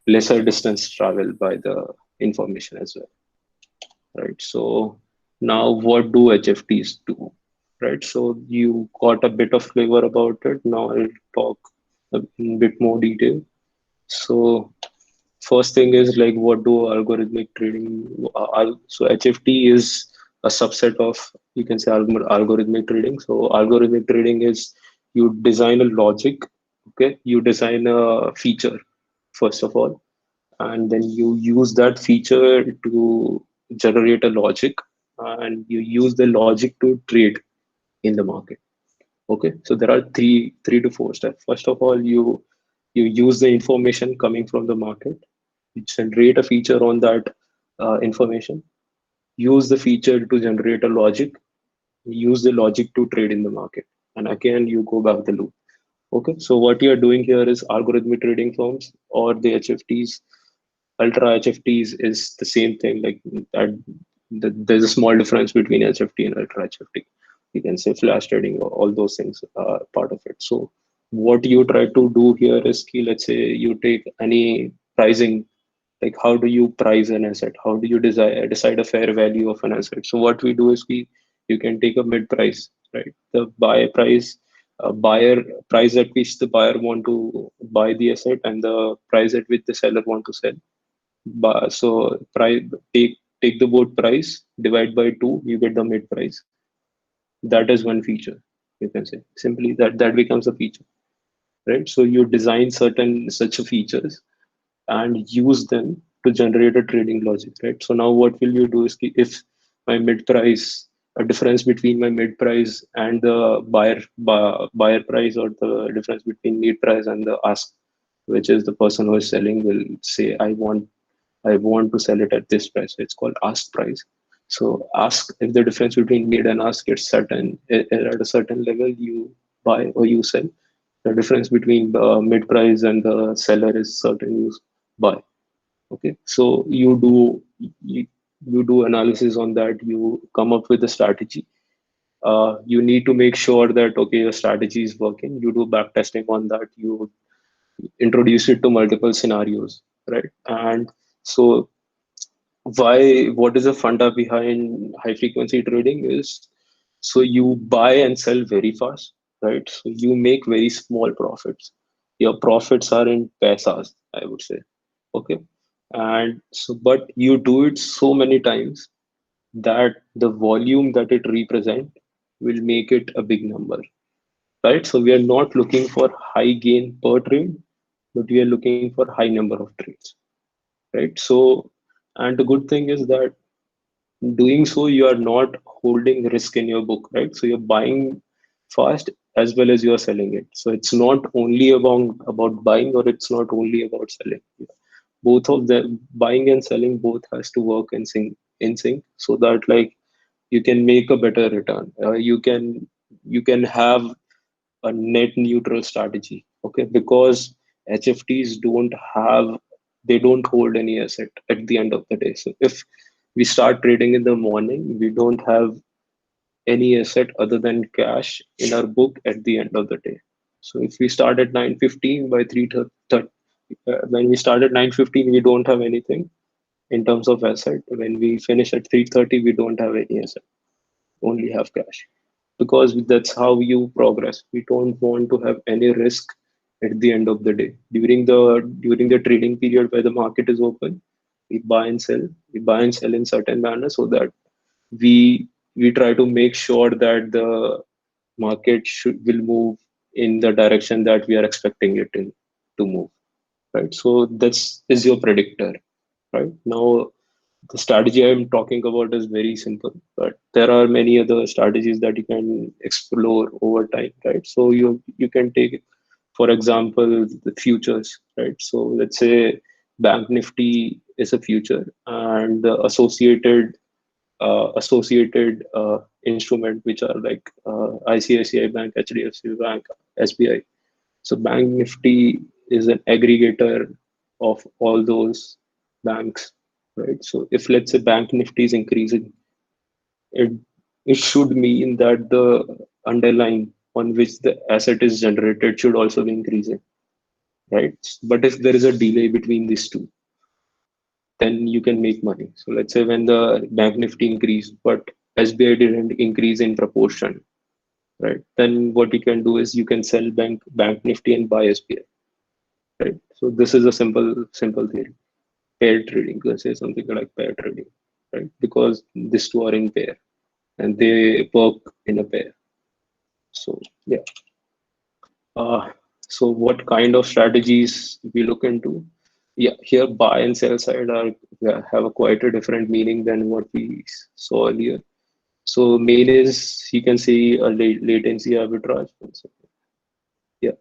lesser distance travel by the information as well, right? So now what do HFTs do, right? So you got a bit of flavor about it. Now I'll talk in a bit more detail. So first thing is like what do algorithmic trading? So HFT is a subset of you can say algorithmic trading. So algorithmic trading is you design a logic, okay? You design a feature first of all, and then you use that feature to generate a logic, and you use the logic to trade in the market. Okay, so there are three to four steps. First of all, you use the information coming from the market, you generate a feature on that information, use the feature to generate a logic, use the logic to trade in the market, and again you go back the loop. Okay, so what you are doing here is algorithmic trading firms or the HFTs, ultra HFTs is the same thing. Like that, there's a small difference between HFT and ultra HFT. You can say flash trading, or all those things are part of it. So what you try to do here is, let's say you take any pricing, like how do you price an asset? How do you decide a fair value of an asset? So what we do is you can take a mid price, right? The buy price, buyer price at which the buyer want to buy the asset and the price at which the seller want to sell. So price, take the both price, divide by two, you get the mid price. That is one feature. You can say simply that becomes a feature, right? So you design certain such features and use them to generate a trading logic, right? So now what will you do is if my mid price, a difference between my mid price and the buyer price, or the difference between mid price and the ask, which is the person who is selling will say, I want to sell it at this price. So it's called ask price. So ask, if the difference between mid and ask is certain, at a certain level, you buy or you sell. The difference between the mid price and the seller is certain, you buy. Okay, so you do analysis on that. You come up with a strategy. You need to make sure that okay, your strategy is working. You do back testing on that. You introduce it to multiple scenarios, right? And so what is the funda behind high frequency trading is, so you buy and sell very fast, right? So you make very small profits. Your profits are in paisas, I would say. Okay, and so but you do it so many times that the volume that it represent will make it a big number, right? So we are not looking for high gain per trade, but we are looking for high number of trades, right? So, and the good thing is that doing so you are not holding risk in your book, right? So you're buying fast as well as you are selling it. So it's not only about buying, or it's not only about selling. Both of them, buying and selling, both has to work in sync so that like you can make a better return. You can have a net neutral strategy, okay? Because HFTs don't hold any asset at the end of the day. So if we start trading in the morning, we don't have any asset other than cash in our book at the end of the day. So if we start at 9:15, by 3:30, when we start at 9:15, we don't have anything in terms of asset. When we finish at 3:30, we don't have any asset, only have cash. Because that's how you progress. We don't want to have any risk at the end of the day. During the trading period where the market is open, we buy and sell. We buy and sell in certain manner so that we we try to make sure that the market will move in the direction that we are expecting it to move, right? So that's is your predictor, right? Now the strategy I'm talking about is very simple, but there are many other strategies that you can explore over time, right? So you can take, for example, the futures, right? So let's say Bank Nifty is a future, and the associated instrument, which are like ICICI Bank, HDFC Bank, SBI. So Bank Nifty is an aggregator of all those banks, right? So if let's say Bank Nifty is increasing, it it should mean that the underlying on which the asset is generated should also be increasing, right? But if there is a delay between these two, then you can make money. So let's say when the Bank Nifty increased, but SBI didn't increase in proportion, right? Then what you can do is you can sell Bank Nifty and buy SBI, right? So this is a simple theory. Pair trading, you can say something like pair trading, right? Because these two are in pair and they work in a pair. So yeah. Uh, so what kind of strategies we look into? Yeah, here buy and sell side are have a quite a different meaning than what we saw earlier. So main is you can see a latency arbitrage. Yeah.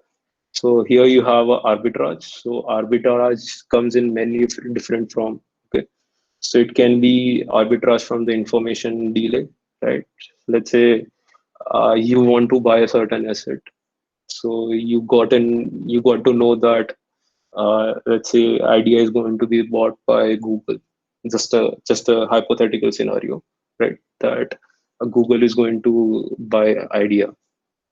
So here you have a arbitrage. So arbitrage comes in many different form. Okay. So it can be arbitrage from the information delay, right? Let's say you want to buy a certain asset. So you got to know that let's say idea is going to be bought by Google. Just a hypothetical scenario, right? That Google is going to buy idea.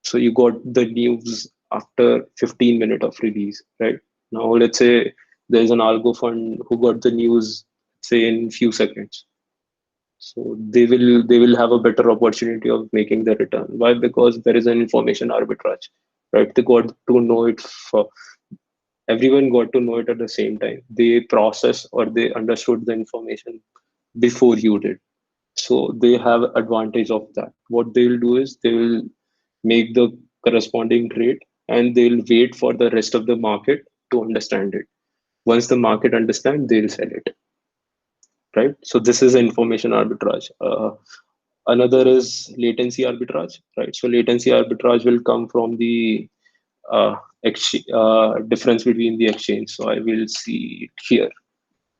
So you got the news after 15 minutes of release, right? Now let's say there's an algo fund who got the news, say in few seconds. So they will have a better opportunity of making the return. Why? Because there is an information arbitrage, right? They got to know it for everyone got to know it at the same time. They process or they understood the information before you did. So they have advantage of that. What they will do is they will make the corresponding trade and they'll wait for the rest of the market to understand it. Once the market understand, they'll sell it, right? So this is information arbitrage. Another is latency arbitrage, right? So latency arbitrage will come from the difference between the exchange. So I will see it here.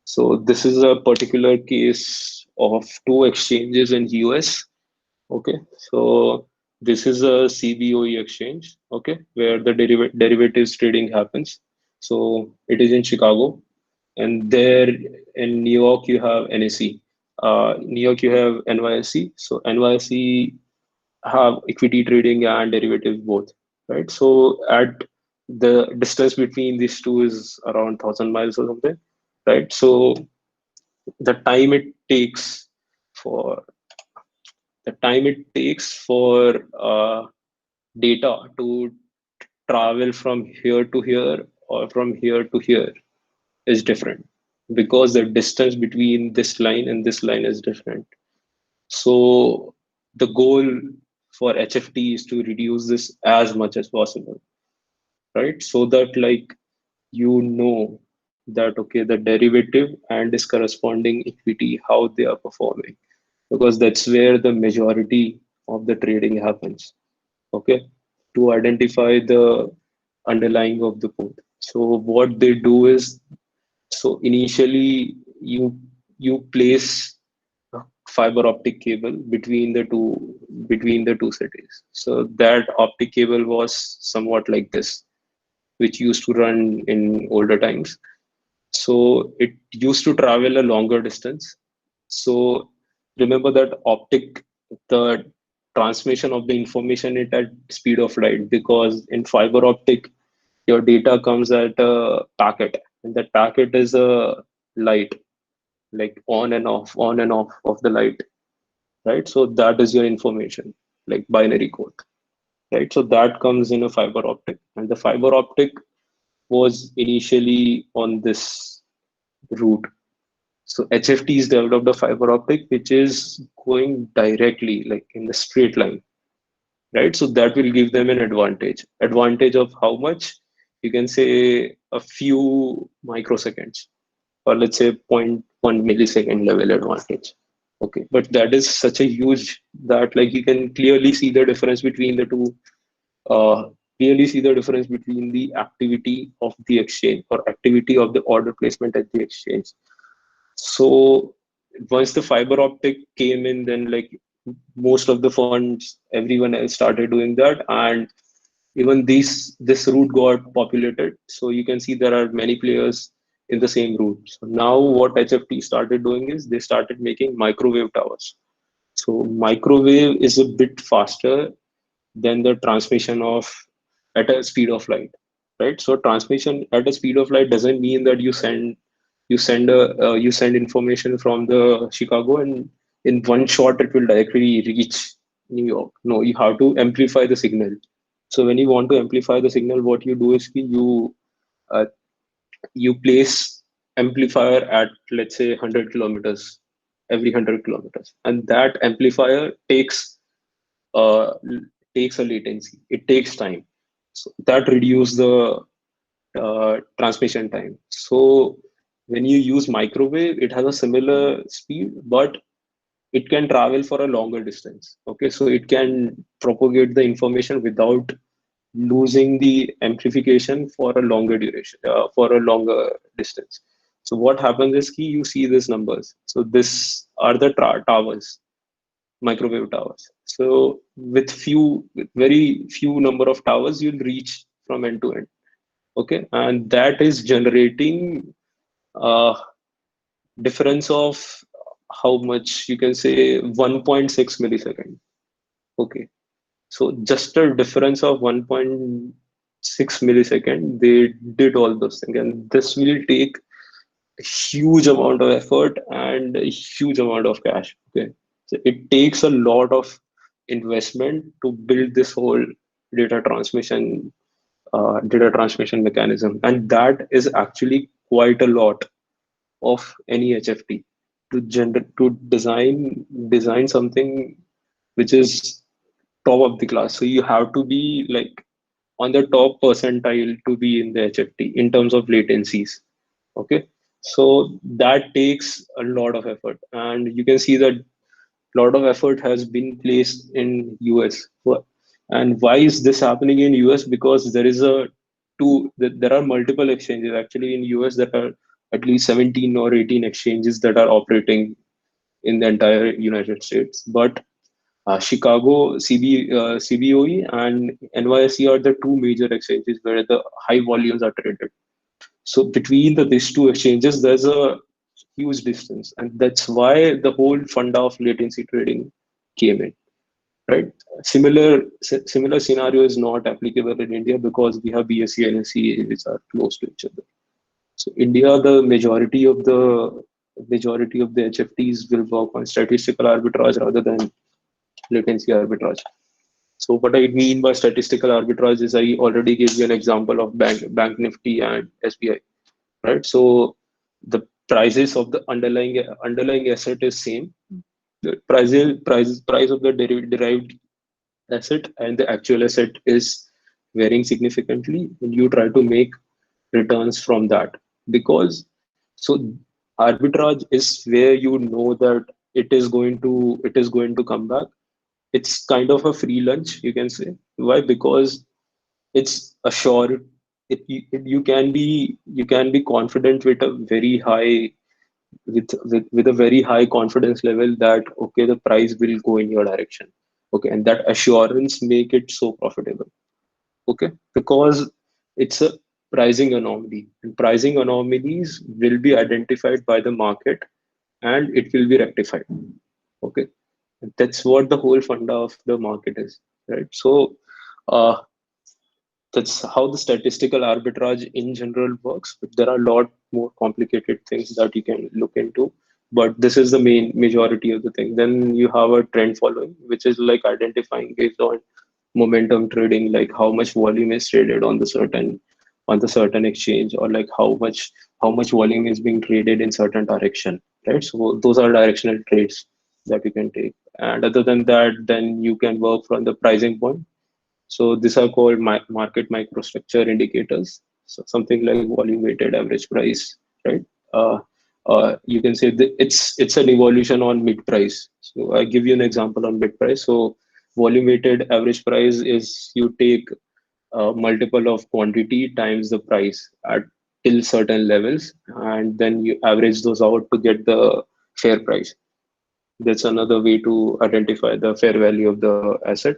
So this is a particular case of two exchanges in US. Okay, so this is a CBOE exchange. Okay, where the derivatives trading happens. So it is in Chicago, and there in New York you have NSE. New York you have NYSE. So NYSE have equity trading and derivatives both, right? So at the distance between these two is around 1,000 miles or something, right? So the time it takes for the time it takes for data to travel from here to here or from here to here is different because the distance between this line and this line is different. So the goal for HFT is to reduce this as much as possible, right? So that like you know that okay, the derivative and its corresponding equity, how they are performing, because that's where the majority of the trading happens. Okay, to identify the underlying of the port. So what they do is, so initially you place a fiber optic cable between the two cities. So that optic cable was somewhat like this, which used to run in older times. So it used to travel a longer distance. So remember that optic, the transmission of the information it at speed of light, because in fiber optic your data comes at a packet, and that packet is a light, like on and off of the light, right? So that is your information, like binary code, right? So that comes in a fiber optic, and the fiber optic was initially on this route. So HFTs developed a fiber optic which is going directly, like in the straight line, right? So that will give them an advantage. Advantage of how much? You can say a few microseconds, or let's say zero point 0.1 millisecond level advantage. Okay, but that is such a huge that like you can clearly see the difference between the two. Uh, Clearly see the difference between the activity of the exchange or activity of the order placement at the exchange. So once the fiber optic came in, then like most of the funds, everyone else started doing that, and even this route got populated. So you can see there are many players in the same route. So now what HFT started doing is they started making microwave towers. So microwave is a bit faster than the transmission of at a speed of light, right? So transmission at a speed of light doesn't mean that you send information from the Chicago and in one shot it will directly reach New York. No, you have to amplify the signal. So when you want to amplify the signal, what you do is uh, you place amplifier at, let's say, 100 kilometers, every 100 kilometers, and that amplifier uh, takes a latency. It takes time. So that reduces the transmission time. So when you use microwave, it has a similar speed, but it can travel for a longer distance. Okay, so it can propagate the information without losing the amplification for a longer duration, for a longer distance. So what happens is you see these numbers. So this are the towers, microwave towers. So with very few number of towers, you'll reach from end to end. Okay, and that is generating a difference of how much, you can say 1.6 millisecond. Okay, so just a difference of 1.6 millisecond, they did all those things, and this will take a huge amount of effort and a huge amount of cash. Okay, so it takes a lot of investment to build this whole data transmission mechanism, and that is actually quite a lot of any HFT to design something which is top of the class. So you have to be like on the top percentile to be in the HFT in terms of latencies. Okay, so that takes a lot of effort, and you can see that a lot of effort has been placed in US. And why is this happening in US? Because there are multiple exchanges actually in US. That are at least 17 or 18 exchanges that are operating in the entire United States. But CBOE and NYSE are the two major exchanges where the high volumes are traded. So between these two exchanges, there's a huge distance, and that's why the whole funda of latency trading came in. Right? Similar scenario is not applicable in India because we have BSE and NSE which are close to each other. So India, the majority of the HFTs will work on statistical arbitrage rather than latency arbitrage. So what I mean by statistical arbitrage is I already gave you an example of Bank Nifty and SBI, right? So the prices of the underlying asset is same. The price of the derived asset and the actual asset is varying significantly, and you try to make returns from that. Because so arbitrage is where you know that it is going to come back. It's kind of a free lunch, you can say. Why? Because it's assured. You can be confident with a very high with a very high confidence level that okay, the price will go in your direction. Okay, and that assurance make it so profitable. Okay, because it's a pricing anomaly, and pricing anomalies will be identified by the market and it will be rectified. Okay, That's what the whole funda of the market is, right? So uh, that's how the statistical arbitrage in general works. But there are a lot more complicated things that you can look into. But this is the main majority of the thing. Then you have a trend following, which is like identifying based on momentum trading, like how much volume is traded on the certain exchange, or like how much volume is being traded in certain direction, right? So those are directional trades that you can take. And other than that, then you can work from the pricing point. So these are called market microstructure indicators. So something like volume weighted average price, right? Uh, you can say that it's an evolution on mid price. So I give you an example on mid price. So volume weighted average price is you take a multiple of quantity times the price at till certain levels, and then you average those out to get the fair price. That's another way to identify the fair value of the asset.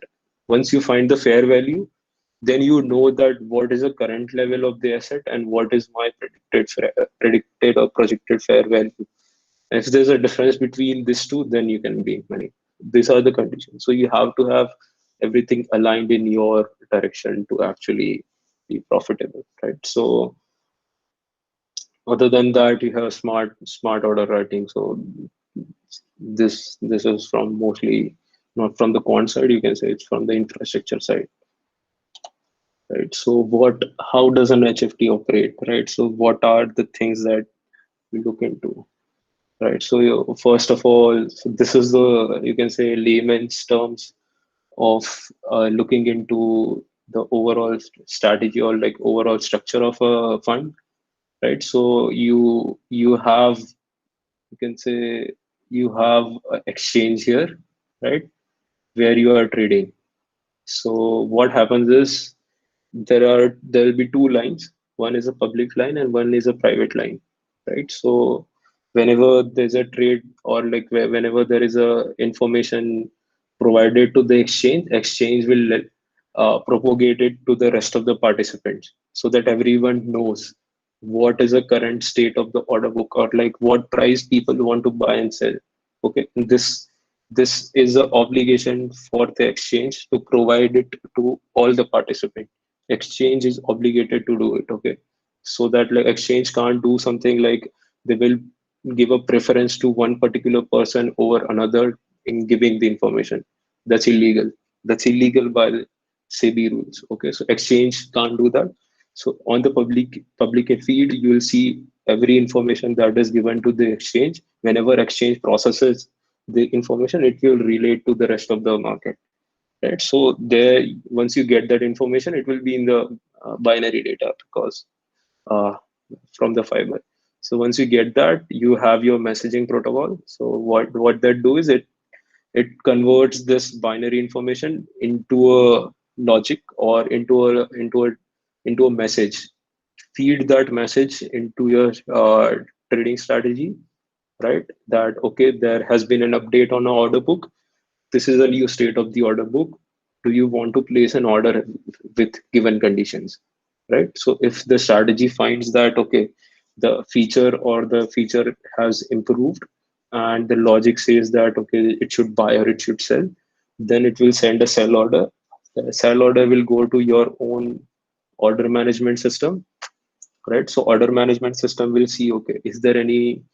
Once you find the fair value, then you know that what is the current level of the asset and what is my predicted or projected fair value. And if there's a difference between these two, then you can make money. These are the conditions. So you have to have everything aligned in your direction to actually be profitable, right? So other than that, you have smart order writing. So this is from mostly not from the quant side. You can say it's from the infrastructure side, right? So how does an HFT operate, right? So what are the things that we look into, right? So first of all, so this is the, you can say, layman's terms of looking into the overall strategy or like overall structure of a fund, right? So you have, you can say, you have an exchange here, right, where you are trading. So what happens is there will be two lines. One is a public line and one is a private line, right? So whenever there's a trade, or like whenever there is a information provided to the exchange will propagate it to the rest of the participants, so that everyone knows what is the current state of the order book, or like what price people want to buy and sell. Okay, this is an obligation for the exchange to provide it to all the participants. Exchange is obligated to do it. Okay, so that like exchange can't do something like they will give a preference to one particular person over another in giving the information. That's illegal. That's illegal by the SEBI rules. Okay, so exchange can't do that. So on the public feed, you will see every information that is given to the exchange. Whenever exchange processes the information, it will relate to the rest of the market, right? So there, once you get that information, it will be in the binary data, because uh, from the fiber. So once you get that, you have your messaging protocol. So what that do is it converts this binary information into a logic, or into a message. Feed that message into your trading strategy, right? That okay, there has been an update on our order book. This is a new state of the order book. Do you want to place an order with given conditions, right? So if the strategy finds that okay, the feature has improved, and the logic says that okay, it should buy or it should sell, then it will send a sell order. The sell order will go to your own order management system, right? So order management system will see okay, is there any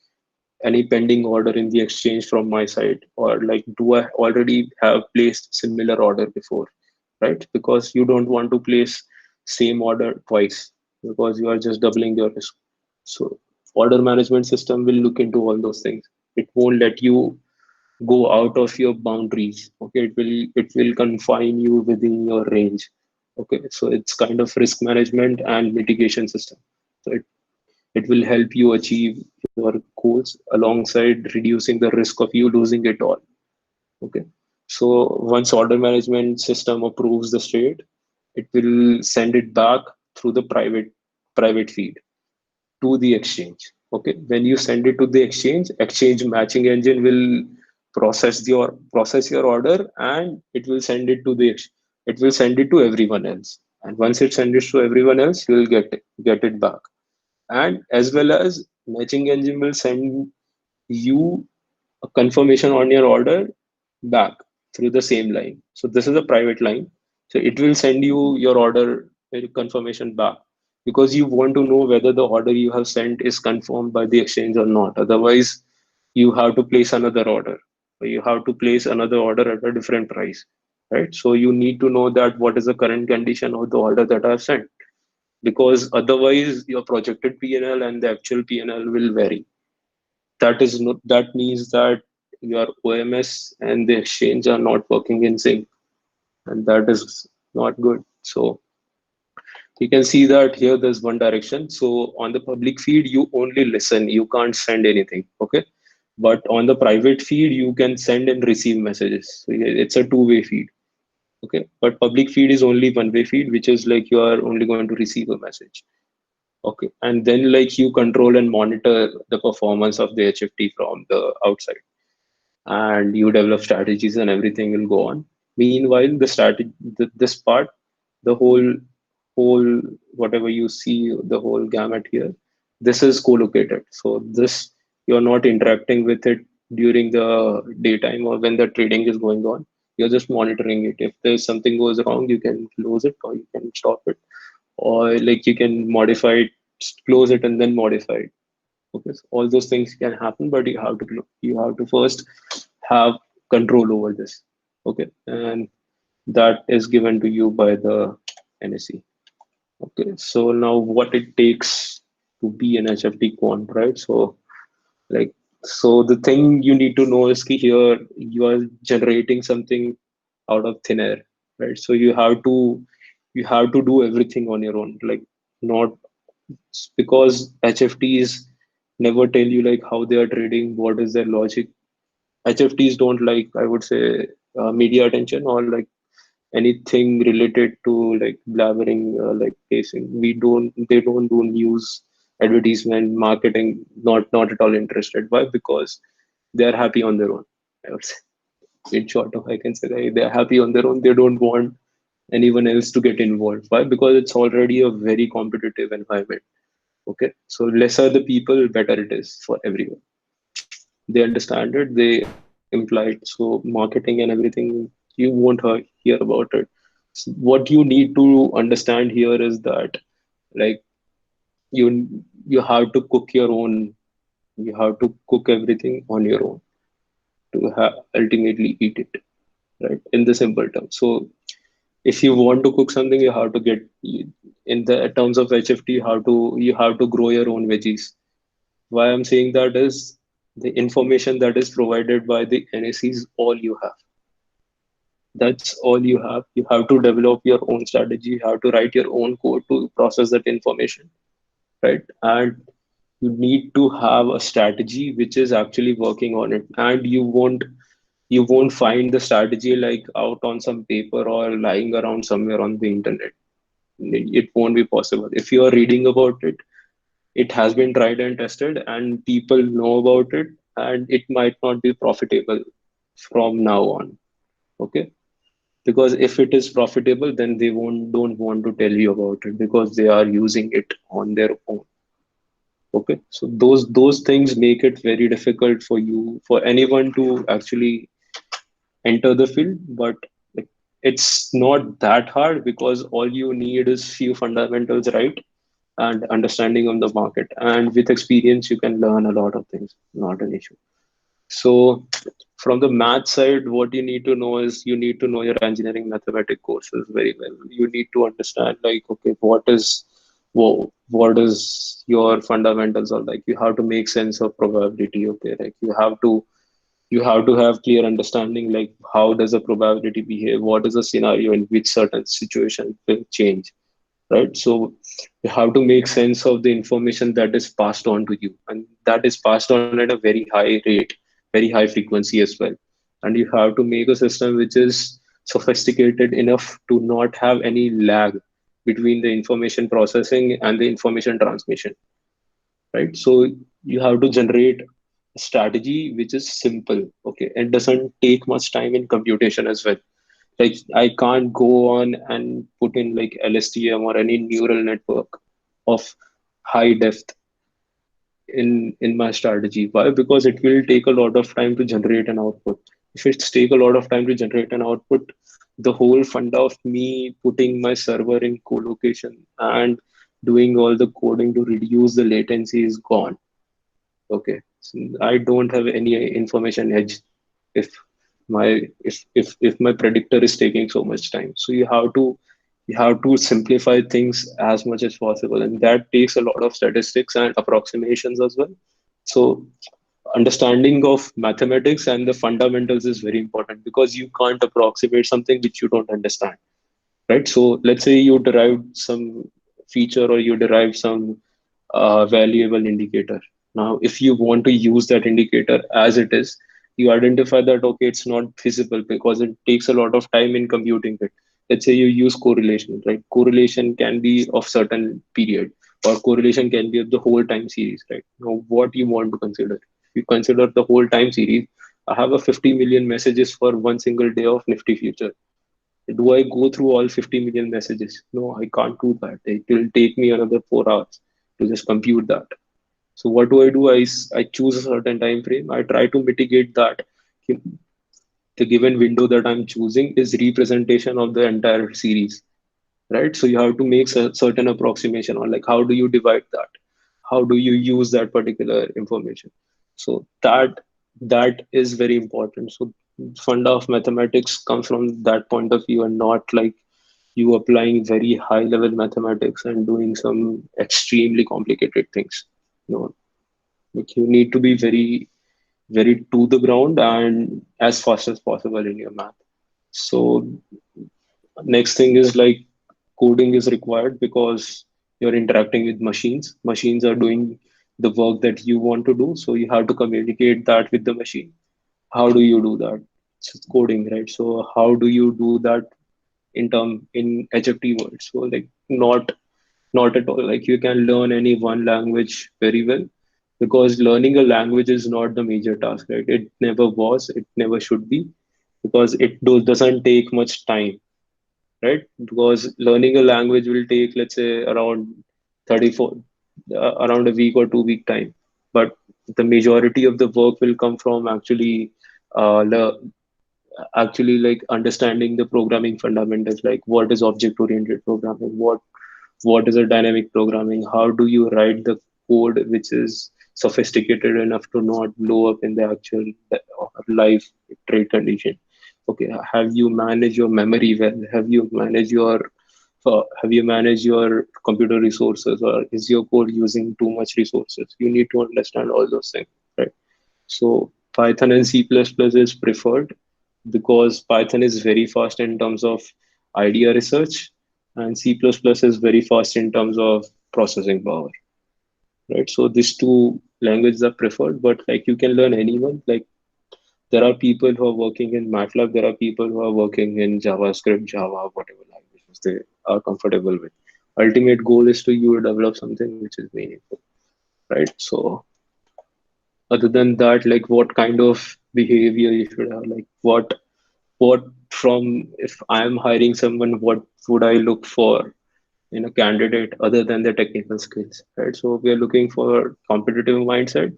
pending order in the exchange from my side, or like do I already have placed similar order before, right? Because you don't want to place same order twice, because you are just doubling your risk. So order management system will look into all those things. It won't let you go out of your boundaries. Okay, it will confine you within your range. Okay, so it's kind of risk management and mitigation system. So it will help you achieve your goals alongside reducing the risk of you losing it all. Okay. So once order management system approves the trade, it will send it back through the private feed to the exchange. Okay. When you send it to the exchange matching engine will process your order, and it will send it to everyone else. And once it sends it to everyone else, you will get it back. And as well as matching engine will send you a confirmation on your order back through the same line. So this is a private line. So it will send you your order confirmation back because you want to know whether the order you have sent is confirmed by the exchange or not. Otherwise, you have to place another order. Or you have to place another order at a different price, right? So you need to know that what is the current condition of the order that I have sent, because otherwise your projected PNL and the actual PNL will vary. That is not, that means that your OMS and the exchange are not working in sync, and that is not good. So you can see that here there's one direction. So on the public feed, you only listen, you can't send anything. Okay. But on the private feed, you can send and receive messages. So it's a two-way feed. Okay. But public feed is only one-way feed, which is like you are only going to receive a message. Okay. And then like you control and monitor the performance of the HFT from the outside, and you develop strategies and everything will go on. Meanwhile, the strategy, this part, the whole whatever you see, the whole gamut here, this is co-located. So this, you're not interacting with it during the daytime or when the trading is going on. You're just monitoring it. If there's something goes wrong, you can close it or you can stop it, or like you can modify it, close it and then modify it. Okay, so all those things can happen, but you have to first have control over this. Okay, and that is given to you by the NSE. Okay, so now what it takes to be an HFT quant, right? So like, so the thing you need to know is ki here you are generating something out of thin air, right? So you have to do everything on your own, like not because HFTs never tell you like how they are trading, what is their logic. HFTs don't like, I would say, media attention or like anything related to like blabbering, like pacing. They don't do news, advertisement, marketing. Not at all interested. Why? Because they are happy on their own. I would say, in short, if I can say that they are happy on their own. They don't want anyone else to get involved. Why? Because it's already a very competitive environment. Okay, so lesser the people, better it is for everyone. They understand it, they imply it. So marketing and everything, you won't hear about it. So what you need to understand here is that like you have to cook your own, you have to cook everything on your own to ultimately eat it, right? In the simple terms. So if you want to cook something, you have to get, in the terms of HFT, you have to grow your own veggies. Why I'm saying that is the information that is provided by the NSE is all you have. That's all you have. You have to develop your own strategy. You have to write your own code to process that information, right? And you need to have a strategy which is actually working on it. And you won't find the strategy like out on some paper or lying around somewhere on the internet. It won't be possible. If you are reading about it, it has been tried and tested and people know about it, and it might not be profitable from now on. Okay, because if it is profitable, then they won't don't want to tell you about it because they are using it on their own. Okay, so those things make it very difficult for you, for anyone to actually enter the field. But like, it's not that hard because all you need is few fundamentals, right? And understanding of the market, and with experience you can learn a lot of things, not an issue. So from the math side, what you need to know is you need to know your engineering mathematics courses very well. You need to understand like, okay, what is your fundamentals, or like you have to make sense of probability. Okay, like you have to have clear understanding like how does a probability behave, what is a scenario in which certain situation will change, right? So you have to make sense of the information that is passed on to you, and that is passed on at a very high rate, very high frequency as well. And you have to make a system which is sophisticated enough to not have any lag between the information processing and the information transmission, right? So you have to generate a strategy which is simple. Okay, it doesn't take much time in computation as well. Like I can't go on and put in like LSTM or any neural network of high depth in my strategy. Why? Because it will take a lot of time to generate an output. if it's take a lot of time to generate an output, the whole funda of me putting my server in co-location and doing all the coding to reduce the latency is gone. Okay, so I don't have any information edge if if my predictor is taking so much time. So you have to simplify things as much as possible, and that takes a lot of statistics and approximations as well. So understanding of mathematics and the fundamentals is very important because you can't approximate something which you don't understand, right? So let's say you derived some feature or you derived some valuable indicator. Now, if you want to use that indicator as it is, you identify that, okay, it's not feasible because it takes a lot of time in computing it. Let's say you use correlation, right? Correlation can be of certain period or correlation can be of the whole time series, right? Now, what you want to consider? If you consider the whole time series, I have a 50 million messages for one single day of Nifty future. Do I go through all 50 million messages? No, I can't do that. It will take me another 4 hours to just compute that. So what do? I choose a certain time frame. I try to mitigate that. The given window that I'm choosing is representation of the entire series, right? So you have to make a certain approximation on like how do you divide that? How do you use that particular information? So that is very important. So funda of mathematics comes from that point of view and not like you applying very high level mathematics and doing some extremely complicated things. No, like you need to be very to the ground and as fast as possible in your math. So next thing is like coding is required because you're interacting with machines. Machines are doing the work that you want to do, so you have to communicate that with the machine. How do you do that? It's coding, right? So how do you do that in HFT words? So like not at all. Like you can learn any one language very well because learning a language is not the major task, right? It never was, it never should be because doesn't take much time, right? Because learning a language will take, let's say, around 34, around a week or 2 week time. But the majority of the work will come from le- actually like understanding the programming fundamentals, like what is object oriented programming, what is a dynamic programming, how do you write the code which is sophisticated enough to not blow up in the actual live trade condition. Okay, have you managed your memory well? Have you managed your computer resources, or is your code using too much resources? You need to understand all those things, right? So Python and C++ is preferred because Python is very fast in terms of idea research, and C++ is very fast in terms of processing power, right? So these two languages are preferred, but like you can learn anyone. Like there are people who are working in MATLAB, there are people who are working in JavaScript, Java, whatever languages they are comfortable with. Ultimate goal is to you develop something which is meaningful, right? So other than that, like what kind of behavior you should have, like what from if I'm hiring someone, what would I look for in a candidate other than their technical skills, right? So we are looking for competitive mindset,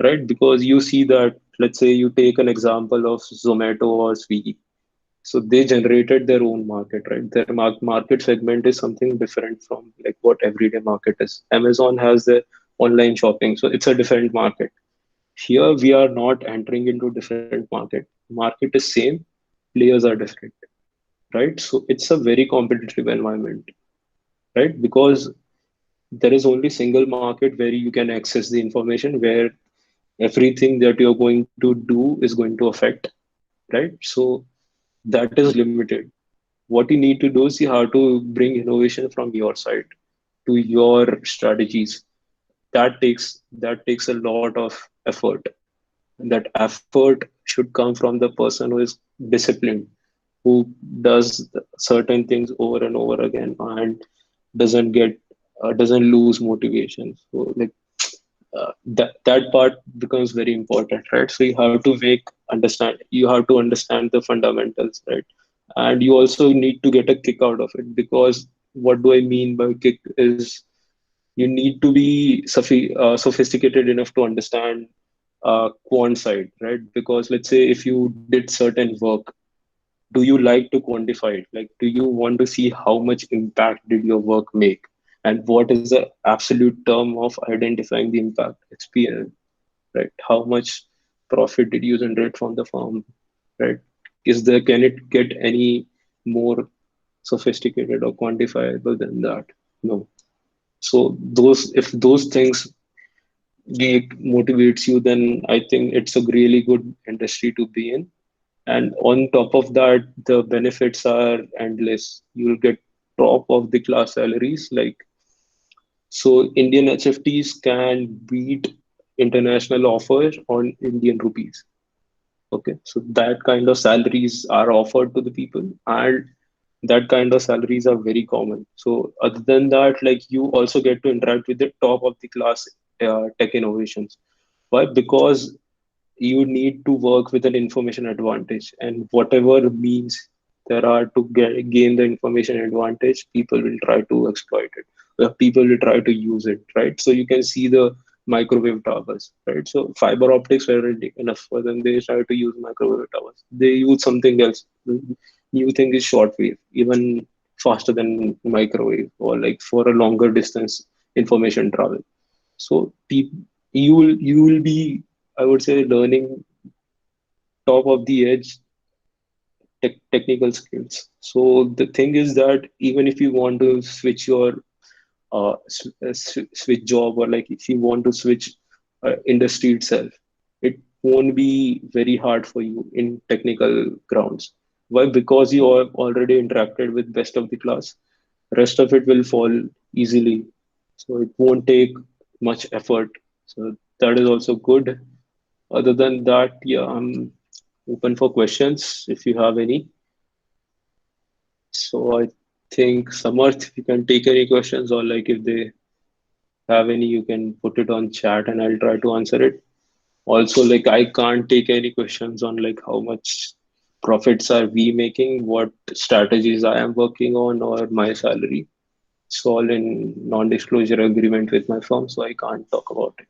right? Because you see that, let's say you take an example of Zomato or Swiggy. So they generated their own market, right? Their market segment is something different from like what everyday market is. Amazon has the online shopping, so it's a different market. Here we are not entering into different market. Market is same, players are different, right? So it's a very competitive environment, right? Because there is only single market where you can access the information, where everything that you're going to do is going to affect, right? So that is limited. What you need to do is you have to bring innovation from your side to your strategies. That takes a lot of effort. And that effort should come from the person who is disciplined, who does certain things over and over again and doesn't lose motivation. So like that part becomes very important, right? So you have to understand the fundamentals, right? And you also need to get a kick out of it, because what do I mean by kick is you need to be sophisticated enough to understand quant side, right? Because let's say if you did certain work, do you like to quantify it? Like, do you want to see how much impact did your work make? And what is the absolute term of identifying the impact? It's PNL, right? How much profit did you generate from the firm, right? Can it get any more sophisticated or quantifiable than that? No. So if those things motivates you, then I think it's a really good industry to be in. And on top of that, the benefits are endless. You'll get top of the class salaries. Like, so Indian HFTs can beat international offers on Indian rupees. Okay. So that kind of salaries are offered to the people, and that kind of salaries are very common. So other than that, like, you also get to interact with the top of the class tech innovations. Why? Because you need to work with an information advantage, and whatever means there are to gain the information advantage, people will try to exploit it. People will try to use it, right? So you can see the microwave towers, right? So fiber optics weren't enough for them. They try to use microwave towers. They use something else. New thing is shortwave, even faster than microwave, or like for a longer distance information travel. So you will be, I would say, learning top of the edge technical skills. So the thing is that even if you want to switch your switch job, or like if you want to switch industry itself, it won't be very hard for you in technical grounds. Why? Because you have already interacted with best of the class. Rest of it will fall easily. So it won't take much effort. So that is also good. Other than that, yeah, I'm open for questions if you have any. So I think Samarth, you can take any questions, or like if they have any, you can put it on chat and I'll try to answer it. Also, like, I can't take any questions on like how much profits are we making, what strategies I am working on, or my salary. It's all in non-disclosure agreement with my firm, so I can't talk about it.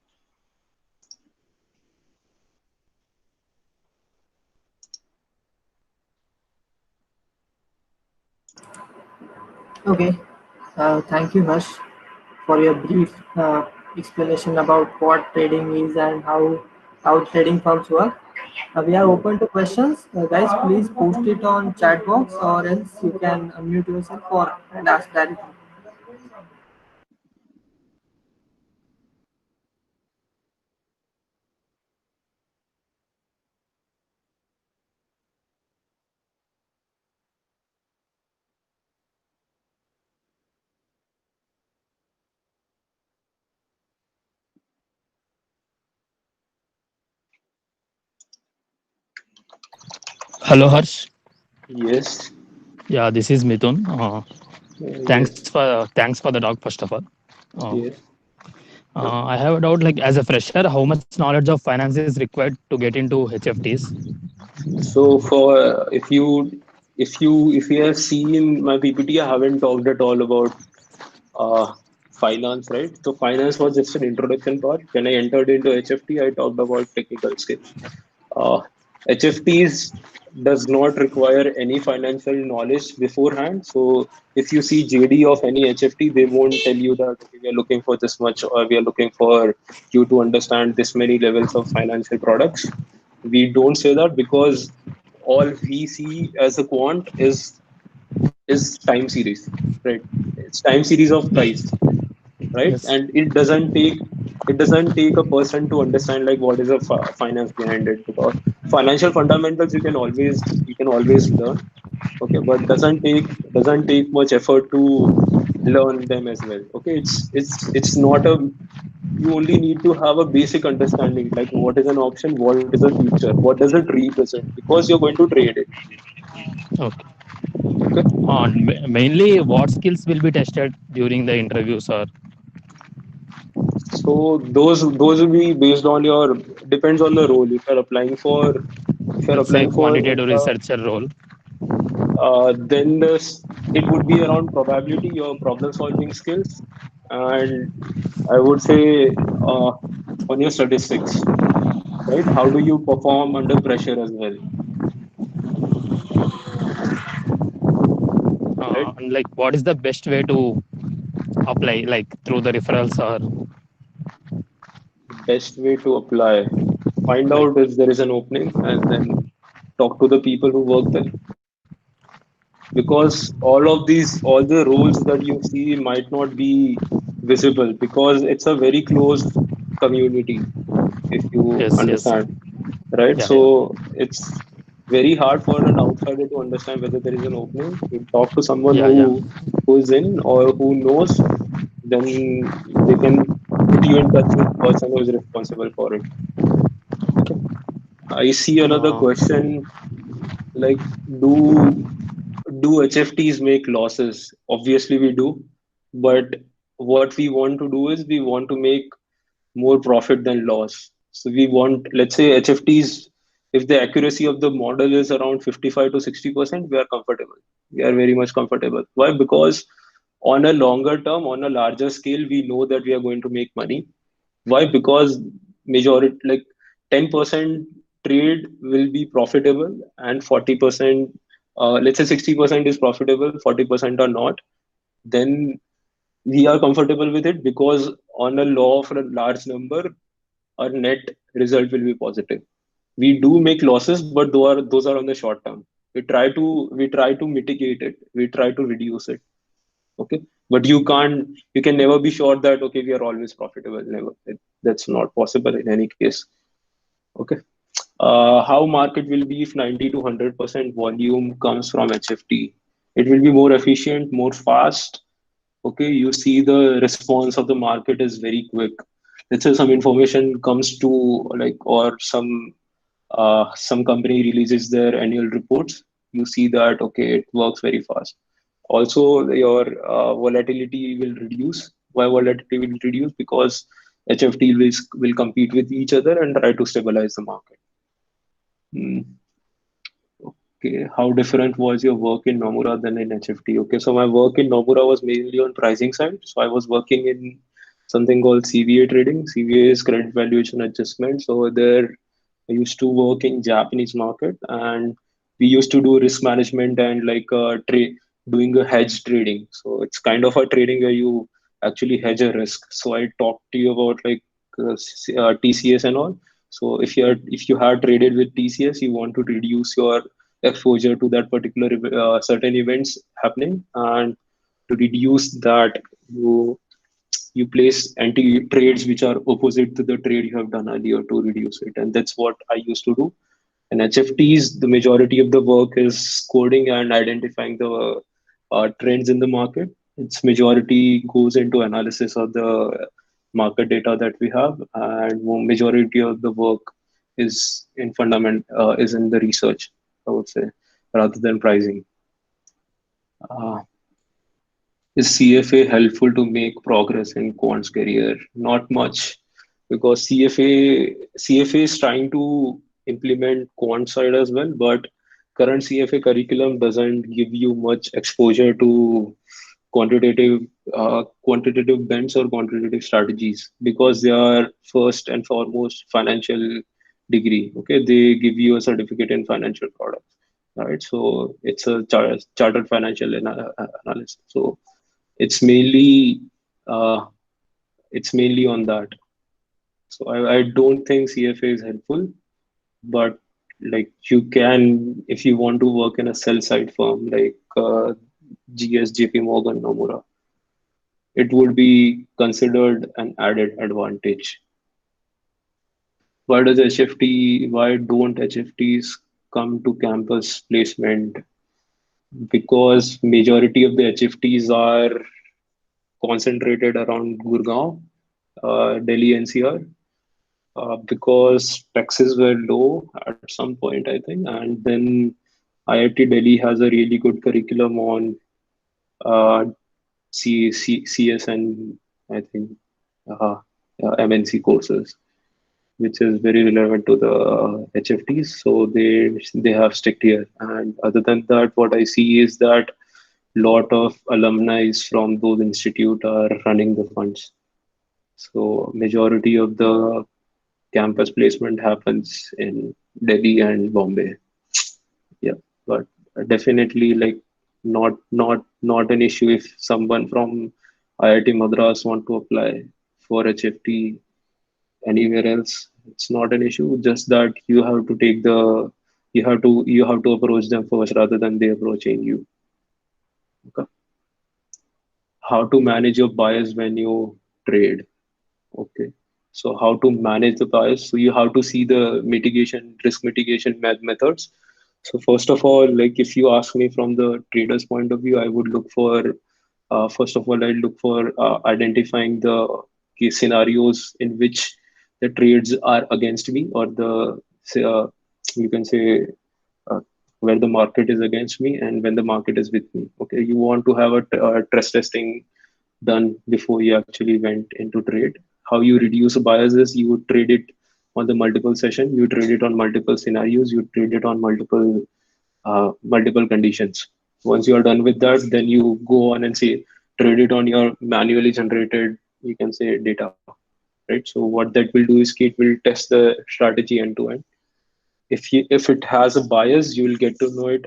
Okay, thank you, Harsh, for your brief explanation about what trading is and how trading firms work. We are open to questions. Guys, please post it on chat box, or else you can unmute yourself or and ask directly. Hello, Harsh. Yes, Yeah, this is Mithun. yes, Thanks for the talk first of all. Uh, yes. I have a doubt. Like as a fresher, how much knowledge of finance is required to get into HFTs? So for if you have seen my PPT, I haven't talked at all about uh, finance, right? So finance was just an introduction part. When I entered into HFT, I talked about technical skills. Uh, HFTs does not require any financial knowledge beforehand. So if you see JD of any HFT, they won't tell you that, okay, we are looking for this much, or we are looking for you to understand this many levels of financial products. We don't say that, because all we see as a quant is time series, right? It's time series of price, right? Yes. And it doesn't take a person to understand like what is a finance behind it, because financial fundamentals you can always learn. Okay, but doesn't take much effort to learn them as well. Okay, it's not a you only need to have a basic understanding, like what is an option, what is a future, what does it represent, because you're going to trade it. Okay. Okay, Mainly, what skills will be tested during the interviews, or so those will be based on your, depends on the role. If you're let's say applying for quantitative researcher role? then it would be around probability, your problem solving skills, and I would say on your statistics. right? How do you perform under pressure as well, right? And like, what is the best way to apply, like through the referrals or Best way to apply, find like? out if there is an opening and then talk to the people who work there. Because all the roles that you see might not be visible because it's a very closed community, if you Yes, yes. understand, right? Yeah, yeah. So it's very hard for an outsider to understand whether there is an opening. You talk to someone Yeah, yeah. who's in or who knows, then they can put you in touch with the person who is responsible for it. Okay. I see another Uh, question like, do do HFTs make losses? Obviously, we do. But what we want to do is we want to make more profit than loss. So we want, let's say HFTs, if the accuracy of the model is around 55 to 60%, we are comfortable. We are very much comfortable. Why? Because on a longer term, on a larger scale, we know that we are going to make money. Why? Because majority, like 10% trade will be profitable and 40%, let's say 60% is profitable, 40% are not. Then we are comfortable with it because on a law of a large number, our net result will be positive. We do make losses, but those are on the short term. We try to mitigate it. We try to reduce it. Okay, but you can never be sure that okay we are always profitable. Never. That's not possible in any case. Okay. How market will be if 90 to 100% volume comes from HFT? It will be more efficient, more fast. Okay, you see the response of the market is very quick. Let's say some information comes to like or some company releases their annual reports. You see that okay, it works very fast. Also, your volatility will reduce. Why volatility will reduce? Because HFT will compete with each other and try to stabilize the market. Hmm. Okay, how different was your work in Nomura than in HFT? Okay, so my work in Nomura was mainly on pricing side. So I was working in something called CVA trading. CVA is credit valuation adjustment. So there, I used to work in Japanese market, and we used to do risk management and like trade doing a hedge trading. So it's kind of a trading where you actually hedge a risk. So I talked to you about like TCS and all. So if you had traded with TCS, you want to reduce your exposure to that particular certain events happening, and to reduce that, you place anti trades which are opposite to the trade you have done earlier to reduce it, and that's what I used to do. And HFTs, the majority of the work is coding and identifying the trends in the market. Its majority goes into analysis of the market data that we have, and majority of the work is in the research, I would say, rather than pricing. Uh, is CFA helpful to make progress in quant's career? Not much, because CFA is trying to implement quant side as well, but current CFA curriculum doesn't give you much exposure to quantitative quantitative bends or quantitative strategies because they are first and foremost financial degree. Okay, they give you a certificate in financial products, right? So it's a chartered financial analyst. So it's mainly uh, it's mainly on that. So I don't think CFA is helpful, but like you can if you want to work in a sell side firm like GS, JP Morgan, Nomura, it would be considered an added advantage. Why don't HFTs come to campus placement? Because majority of the HFTs are concentrated around Gurgaon, Delhi NCR, because taxes were low at some point, I think. And then IIT Delhi has a really good curriculum on uh, CS and I think uh, MNC courses, which is very relevant to the HFTs. So they have sticked here. And other than that, what I see is that lot of alumni from those institute are running the funds. So majority of the campus placement happens in Delhi and Bombay. Yeah, but definitely like not an issue if someone from IIT Madras want to apply for HFT anywhere else. It's not an issue. Just that you have to take the you have to approach them first rather than they approaching you. Okay. How to manage your bias when you trade. Okay. So how to manage the bias? So you have to see the risk mitigation methods. So first of all, like if you ask me from the trader's point of view, I would look for first of all, I look for identifying the case scenarios in which the trades are against me, or you can say uh, where the market is against me and when the market is with me. Okay, you want to have a stress testing done before you actually went into trade. How you reduce biases, you would trade it on the multiple session, you trade it on multiple scenarios, you trade it on multiple conditions. Once you are done with that, then you go on and say trade it on your manually generated, you can say, data, right? So what that will do is it will test the strategy end to end. If it has a bias, you will get to know it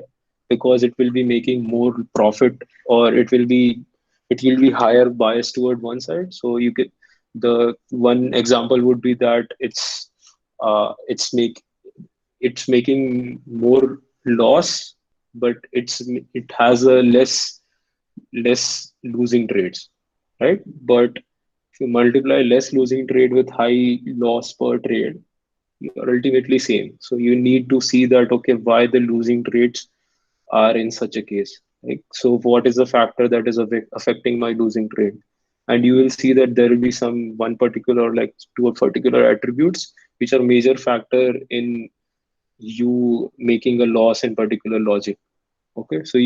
because it will be making more profit, or it will be higher bias toward one side. So you can the one example would be that it's making more loss, but it has a less losing trades, right? But if you multiply less losing trade with high loss per trade, you're ultimately same. So you need to see that, okay, why the losing trades are in such a case. Like, so what is the factor that is affecting my losing trade? And you will see that there will be some one particular, like two particular attributes which are major factor in you making a loss in particular logic. Okay, so